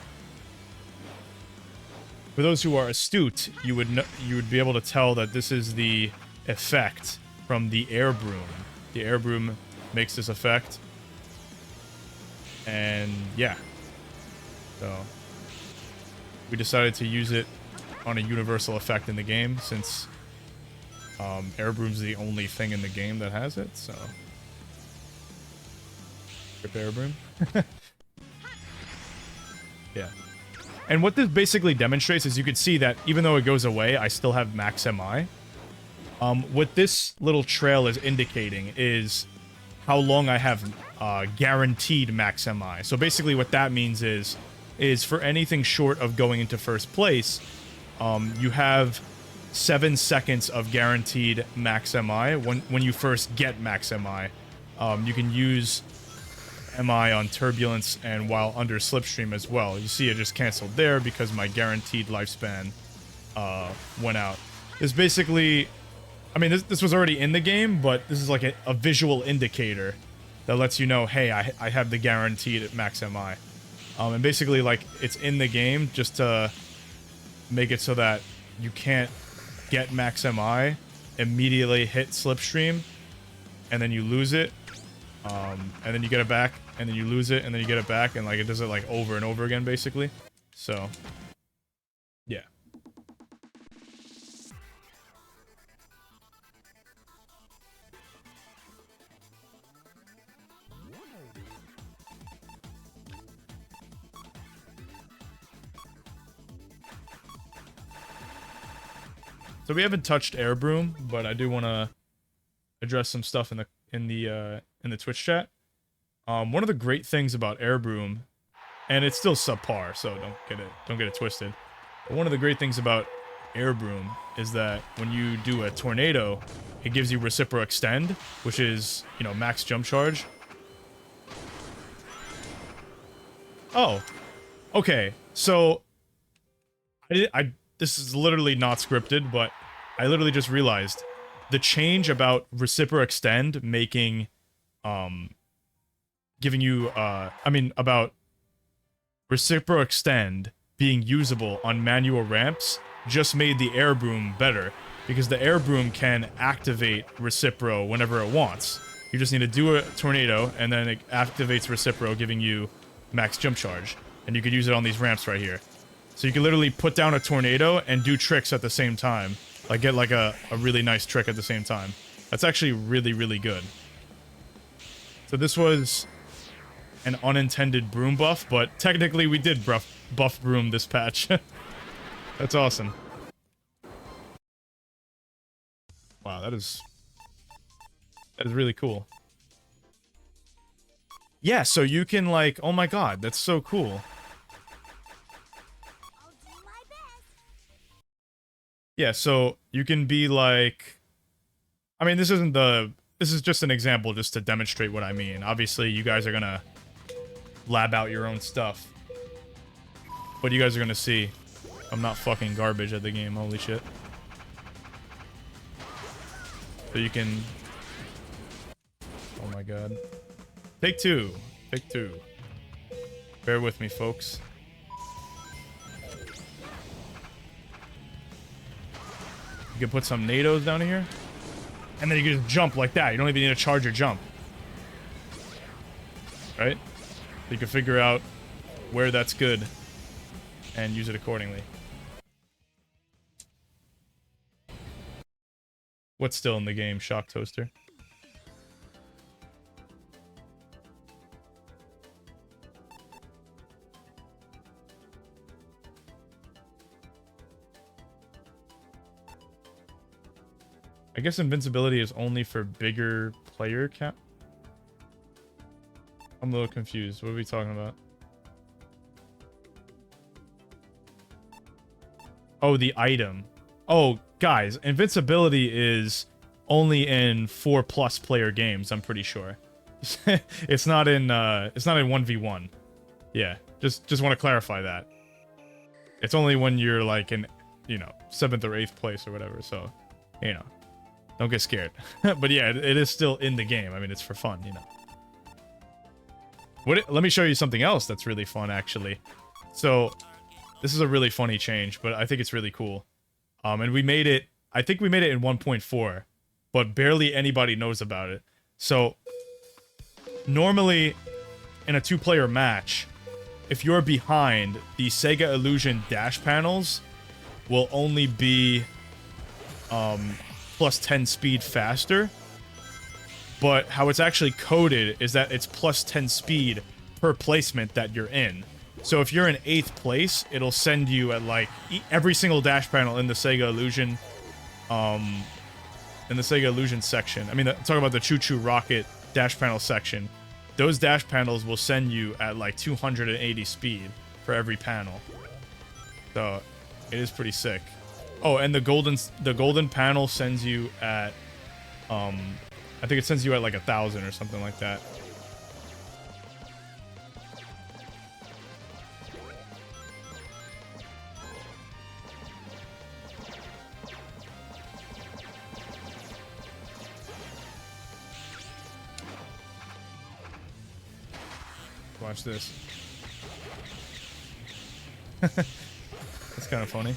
For those who are astute, you would be able to tell that this is the effect from the air broom. The air broom makes this effect. And yeah. So we decided to use it on a universal effect in the game since air broom's the only thing in the game that has it, so rip air broom. Yeah. And what this basically demonstrates is you can see that even though it goes away, I still have max MI. What this little trail is indicating is how long I have guaranteed max MI. So basically what that means is for anything short of going into first place, you have 7 seconds of guaranteed max MI when you first get max MI. You can use MI on Turbulence and while under Slipstream as well. You see it just canceled there because my guaranteed lifespan went out. This basically... I mean, this was already in the game, but this is like a visual indicator that lets you know, hey, I have the guaranteed max MI. And basically, like, it's in the game just to make it so that you can't get max MI, immediately hit Slipstream, and then you lose it. And then you get it back, and then you lose it, and then you get it back, and like it does it like over and over again, basically. So, yeah. So we haven't touched Air Broom, but I do want to address some stuff in the Twitch chat. One of the great things about Air Broom, and it's still subpar, so don't get it twisted. But one of the great things about Air Broom is that when you do a tornado, it gives you Recipro Extend, which is, you know, max jump charge. Oh, okay. So this is literally not scripted, but I literally just realized the change about Recipro Extend making, giving you, about Recipro Extend being usable on manual ramps just made the Air Broom better, because the Air Broom can activate Recipro whenever it wants. You just need to do a tornado, and then it activates Recipro, giving you max jump charge. And you could use it on these ramps right here. So you can literally put down a tornado and do tricks at the same time. Like, get like a really nice trick at the same time. That's actually really, really good. So this was an unintended broom buff, but technically we did buff broom this patch. That's awesome. Wow, that is really cool. Yeah, so you can like, oh my god, that's so cool. Yeah, so you can be like, I mean, this is just an example just to demonstrate what I mean. Obviously, you guys are gonna lab out your own stuff. But you guys are gonna see I'm not fucking garbage at the game, holy shit. So you can... Oh my god. Take two. Take two. Bear with me, folks. You can put some NATOs down here. And then you can just jump like that. You don't even need to charge your jump. Right? So you can figure out where that's good and use it accordingly. What's still in the game? Shock Toaster. I guess invincibility is only for bigger player count. I'm a little confused. What are we talking about? Oh, the item. Oh, guys, invincibility is only in 4+ player games, I'm pretty sure. It's not in 1v1. Yeah, just want to clarify that. It's only when you're like in, you know, 7th or 8th place or whatever, so, you know. Don't get scared. But yeah, it is still in the game. I mean, it's for fun, you know. Let me show you something else that's really fun, actually. So, this is a really funny change, but I think it's really cool. And we made it, I think we made it in 1.4, but barely anybody knows about it. So, normally, in a two-player match, if you're behind, the Sega Illusion dash panels will only be plus 10 speed faster. But how it's actually coded is that it's plus 10 speed per placement that you're in. So if you're in 8th place, it'll send you at like every single dash panel in the Sega Illusion, section. I mean, talking about the Choo Choo Rocket dash panel section. Those dash panels will send you at like 280 speed for every panel. So it is pretty sick. Oh, and the golden panel sends you at I think it sends you at like 1,000 or something like that. Watch this. That's kind of funny.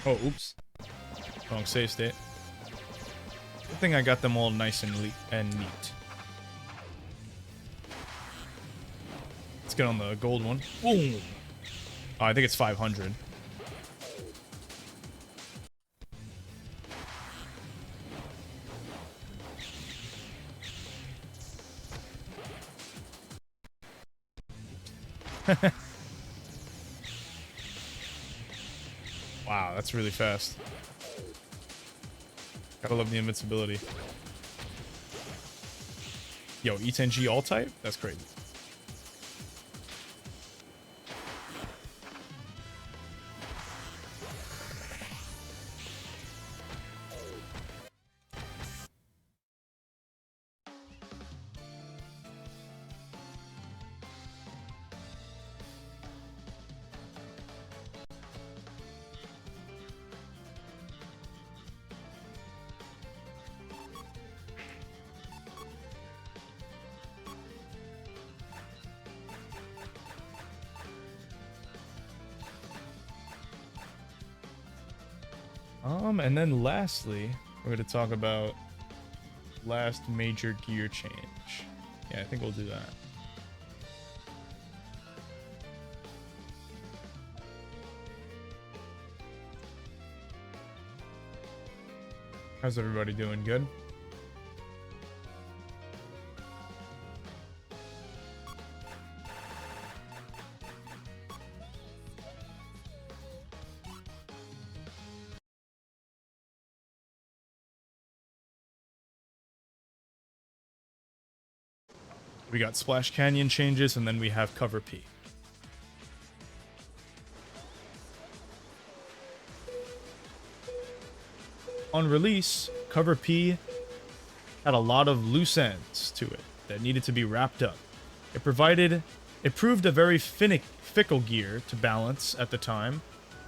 Oh, oops. Wrong save state. Good thing I got them all nice and neat. Let's get on the gold one. Boom! Oh, I think it's 500. Wow, that's really fast. Gotta love the invincibility. Yo, E10G all type? That's crazy. And then lastly, we're going to talk about last major gear change. Yeah, I think we'll do that. How's everybody doing? Good? We got Splash Canyon changes, and then we have Cover P. On release, Cover P had a lot of loose ends to it that needed to be wrapped up. It proved a very fickle gear to balance at the time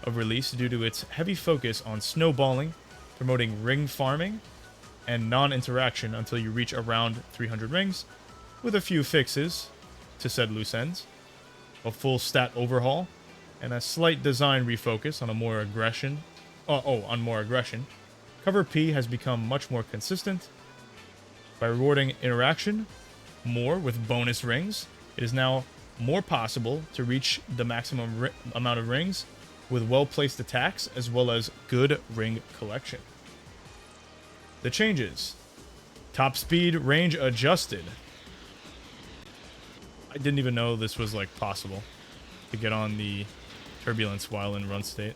of release due to its heavy focus on snowballing, promoting ring farming, and non-interaction until you reach around 300 rings, with a few fixes to said loose ends, a full stat overhaul, and a slight design refocus on more aggression. Cover P has become much more consistent. By rewarding interaction more with bonus rings, it is now more possible to reach the maximum amount of rings with well-placed attacks as well as good ring collection. The changes. Top speed range adjusted. I didn't even know this was like possible to get on the turbulence while in run state.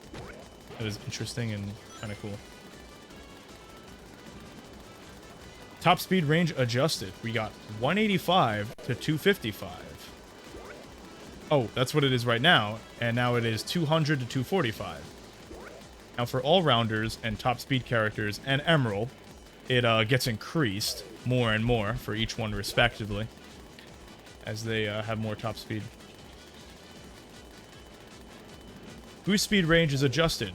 It was interesting and kind of cool. Top speed range adjusted. We got 185 to 255. Oh, that's what it is right now. And now it is 200 to 245. Now for all-rounders and top speed characters and Emerald, it gets increased more and more for each one respectively, as they have more top speed. Boost speed range is adjusted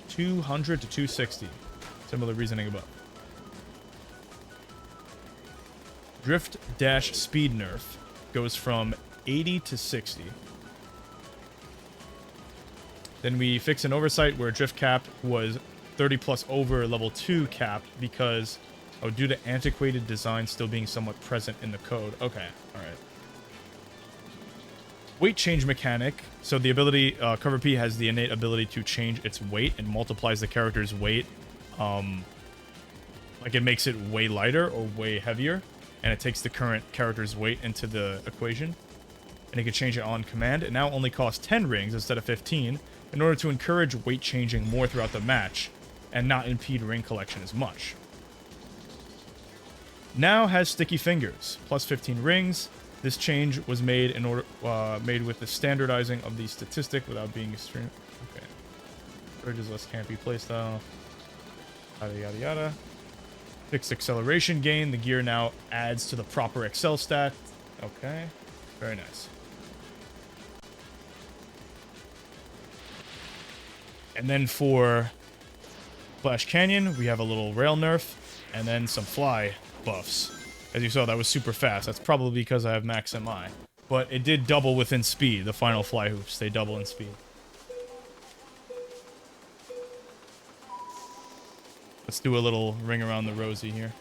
to 200 to 260. Similar reasoning above. Drift dash speed nerf goes from 80 to 60. Then we fix an oversight where drift cap was 30 plus over level 2 cap because, oh, due to antiquated design still being somewhat present in the code. Okay, alright. Weight change mechanic. So the ability, Cover P has the innate ability to change its weight and multiplies the character's weight. Like it makes it way lighter or way heavier, and it takes the current character's weight into the equation. And you can change it on command. It now only costs 10 rings instead of 15 in order to encourage weight changing more throughout the match and not impede ring collection as much. Now has sticky fingers, plus 15 rings. This change was made in order made with the standardizing of the statistic without being extreme. Okay. Urges less campy playstyle. Yada yada yada. Fixed acceleration gain. The gear now adds to the proper excel stat. Okay. Very nice. And then for Flash Canyon, we have a little rail nerf, and then some fly buffs. As you saw, that was super fast. That's probably because I have max MI. But it did double within speed. The final fly hoops, they double in speed. Let's do a little ring around the rosy here.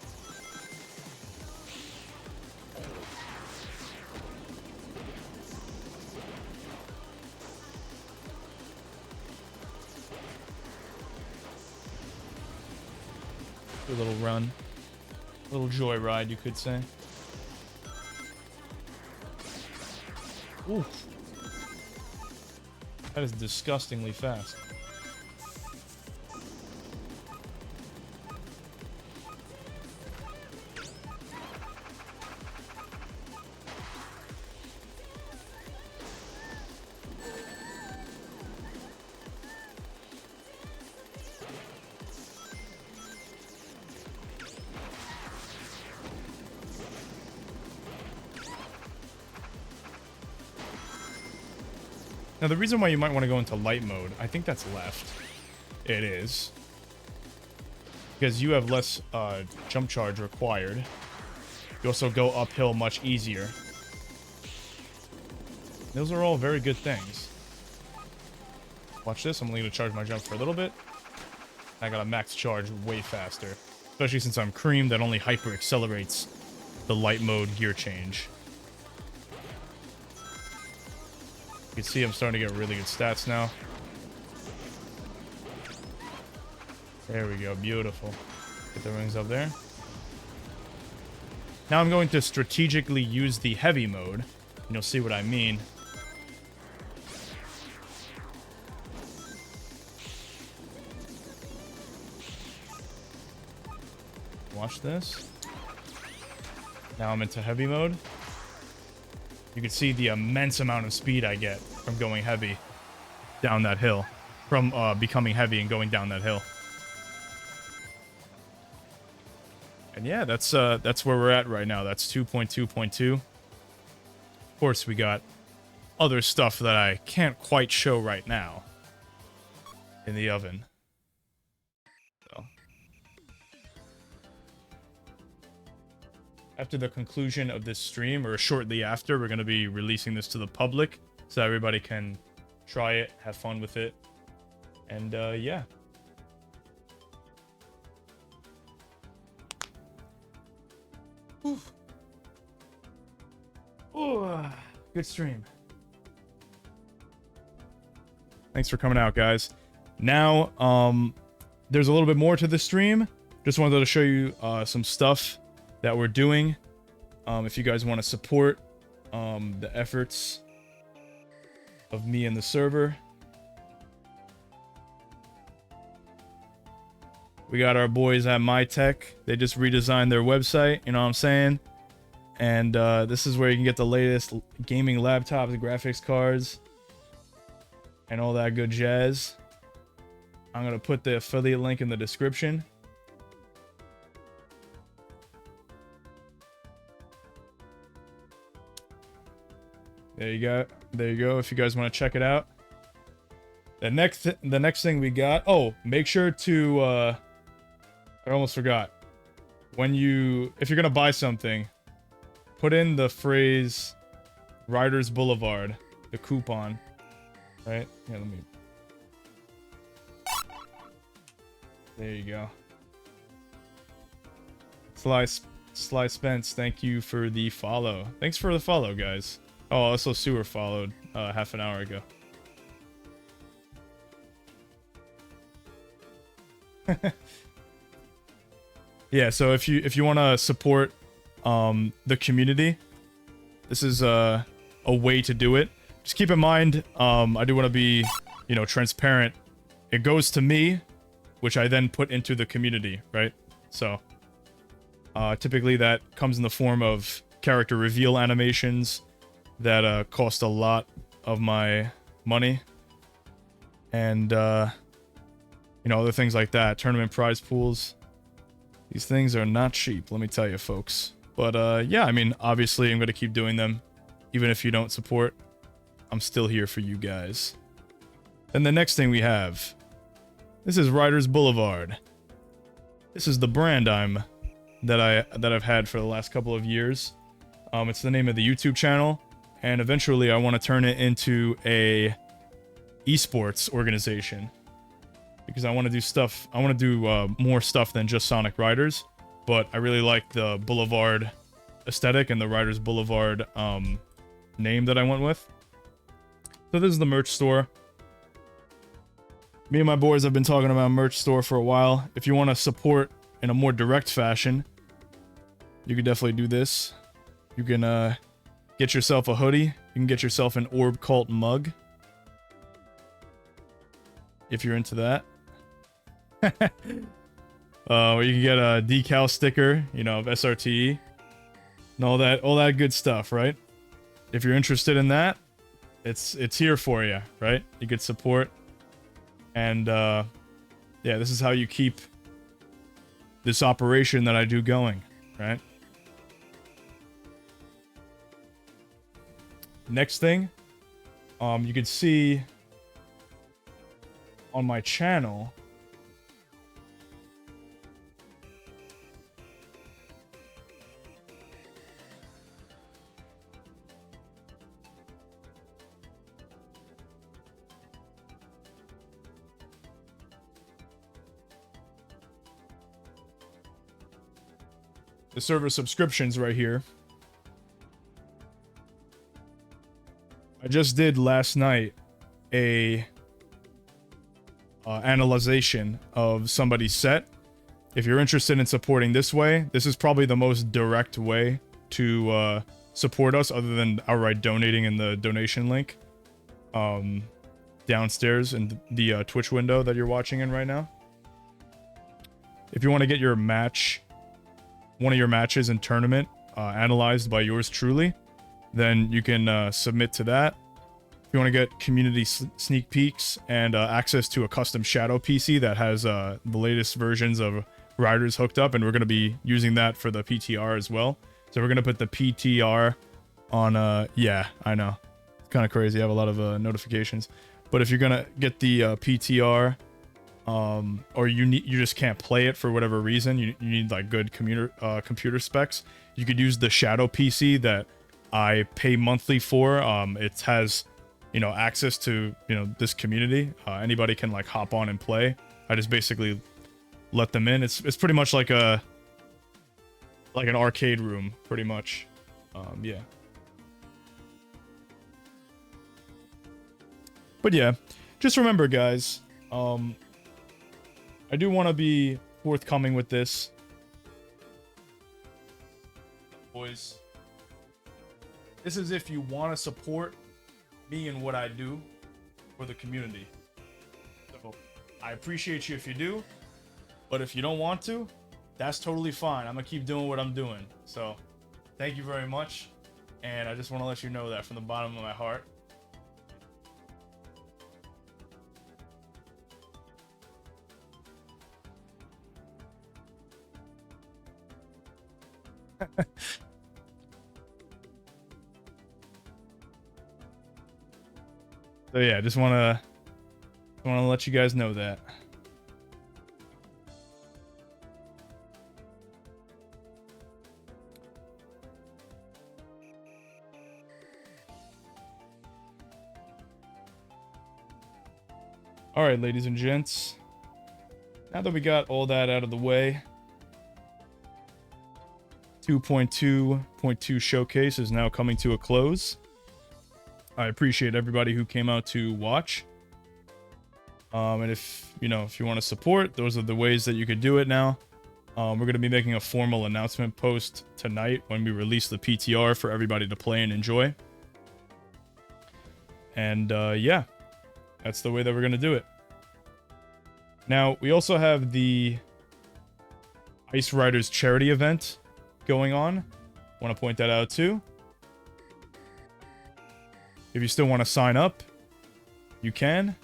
Do a little run. A little joyride, you could say. Ooh. That is disgustingly fast. Now, the reason why you might want to go into light mode, I think that's left. It is. Because you have less jump charge required. You also go uphill much easier. Those are all very good things. Watch this. I'm only going to charge my jump for a little bit. I got a max charge way faster. Especially since I'm cream, that only hyper accelerates the light mode gear change. You can see I'm starting to get really good stats now. There we go. Beautiful. Get the rings up there. Now I'm going to strategically use the heavy mode. And you'll see what I mean. Watch this. Now I'm into heavy mode. You can see the immense amount of speed I get from going heavy down that hill. From becoming heavy and going down that hill. And yeah, that's where we're at right now. That's 2.2.2. Of course, we got other stuff that I can't quite show right now in the oven. So. After the conclusion of this stream, or shortly after, we're going to be releasing this to the public so everybody can try it, have fun with it, and yeah. Oof. Ooh, good stream. Thanks for coming out, guys. Now, there's a little bit more to the stream. Just wanted to show you some stuff that we're doing. If you guys want to support the efforts of me and the server. We got our boys at MyTech. They just redesigned their website, you know what I'm saying? And this is where you can get the latest gaming laptops, graphics cards, and all that good jazz. I'm going to put the affiliate link in the description. There you go. There you go. If you guys want to check it out. The next thing we got. Oh, make sure to I almost forgot. If you're gonna buy something, put in the phrase Riders Boulevard, the coupon. Right? Yeah, let me. There you go. Sly Spence, thank you for the follow. Thanks for the follow, guys. Oh, also Sewer followed half an hour ago. Yeah, so if you want to support the community, this is a way to do it. Just keep in mind, I do want to be, transparent. It goes to me, which I then put into the community, right? So typically that comes in the form of character reveal animations that cost a lot of my money, and other things like that. Tournament prize pools. These things are not cheap, let me tell you, folks. But yeah, I mean, obviously I'm gonna keep doing them, even if you don't support. I'm still here for you guys. Then the next thing we have, this is Riders Boulevard. This is the brand that I've had for the last couple of years. It's the name of the YouTube channel, and eventually I want to turn it into a esports organization, because I want to do stuff. I want to do more stuff than just Sonic Riders, but I really like the Boulevard aesthetic and the Riders Boulevard name that I went with. So this is the merch store. Me and my boys have been talking about merch store for a while. If you want to support in a more direct fashion, you could definitely do this. You can get yourself a hoodie. You can get yourself an Orb Cult mug, if you're into that. Or you can get a decal sticker, of SRTE and all that good stuff, right? If you're interested in that, it's here for you, right? You could support, and yeah, this is how you keep this operation that I do going, right? Next thing, you can see on my channel, the server subscriptions right here. I just did last night a analyzation of somebody's set. If you're interested in supporting this way, this is probably the most direct way to support us, other than outright donating in the donation link downstairs in the Twitch window that you're watching in right now. If you want to get your match, one of your matches in tournament analyzed by yours truly, then you can submit to that. If you want to get community sneak peeks and access to a custom shadow PC that has the latest versions of Riders hooked up, and we're going to be using that for the PTR as well. So we're going to put the PTR on, yeah, I know. It's kind of crazy. I have a lot of notifications. But if you're going to get the PTR, or you just can't play it for whatever reason, you need like good computer specs, you could use the shadow PC that I pay monthly for. It has, access to, this community. Anybody can like hop on and play. I just basically let them in. It's pretty much like an arcade room, pretty much. Yeah. But yeah, just remember, guys, I do want to be forthcoming with this. Boys, this is if you want to support me and what I do for the community. So I appreciate you if you do, but if you don't want to, that's totally fine. I'm gonna keep doing what I'm doing. So thank you very much, and I just want to let you know that from the bottom of my heart. So yeah, just want to I want to let you guys know that. All right, ladies and gents. Now that we got all that out of the way, 2.2.2 showcase is now coming to a close. I appreciate everybody who came out to watch. And if you want to support, those are the ways that you could do it now. We're going to be making a formal announcement post tonight when we release the PTR for everybody to play and enjoy. And yeah, that's the way that we're going to do it. Now, we also have the Ice Riders charity event going on. Want to point that out too. If you still want to sign up, you can.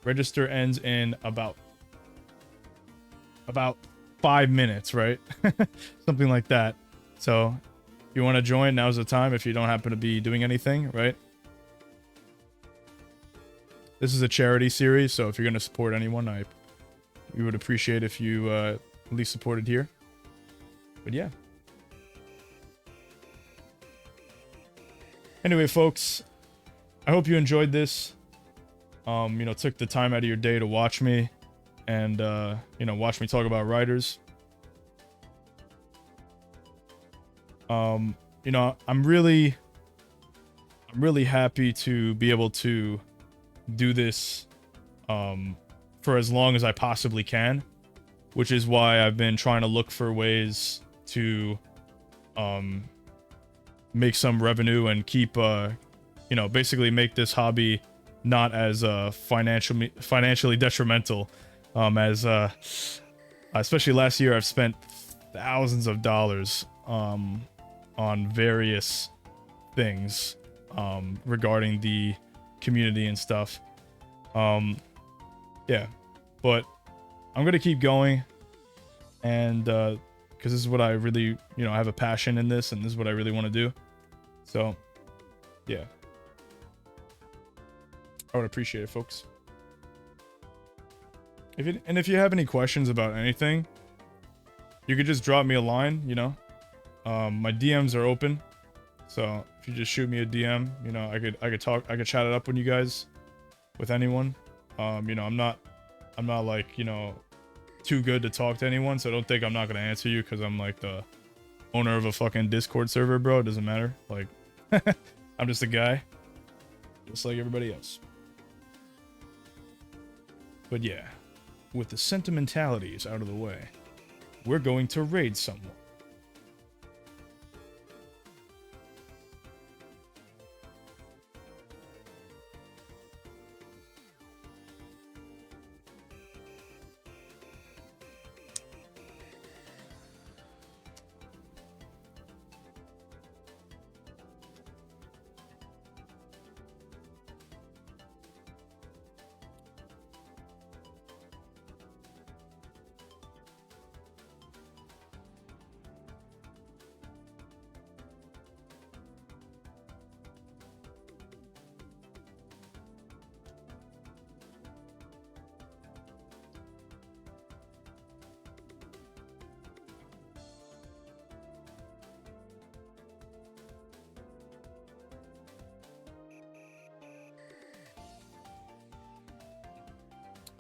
Register ends in about 5 minutes, right? Something like that. So, if you want to join, now's the time if you don't happen to be doing anything, right? This is a charity series, so if you're going to support anyone, we would appreciate if you at least supported here. But yeah. Anyway, folks, I hope you enjoyed this. Took the time out of your day to watch me and, watch me talk about riders. I'm really happy to be able to do this for as long as I possibly can, which is why I've been trying to look for ways to make some revenue and keep basically make this hobby not as financially detrimental as especially last year I've spent thousands of dollars on various things regarding the community and stuff. Yeah, but I'm gonna keep going, and because this is what I really I have a passion in this, and this is what I really want to do. So yeah, I would appreciate it, folks. If you have any questions about anything, you could just drop me a line. My DMs are open. So if you just shoot me a DM, I could chat it up with you guys, with anyone. I'm not like, too good to talk to anyone, so don't think I'm not gonna answer you because I'm like the owner of a fucking Discord server, bro. It doesn't matter. Like, I'm just a guy, just like everybody else. But yeah, with the sentimentalities out of the way, we're going to raid someone.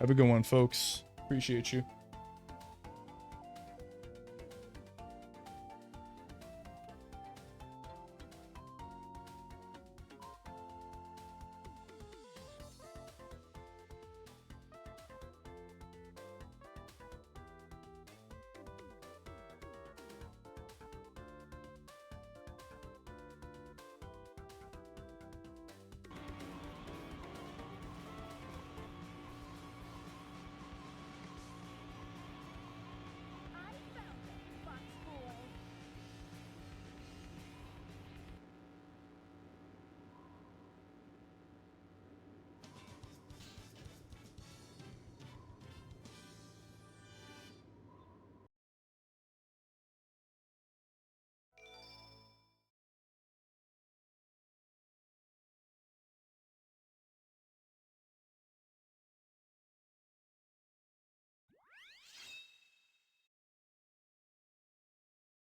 Have a good one, folks. Appreciate you.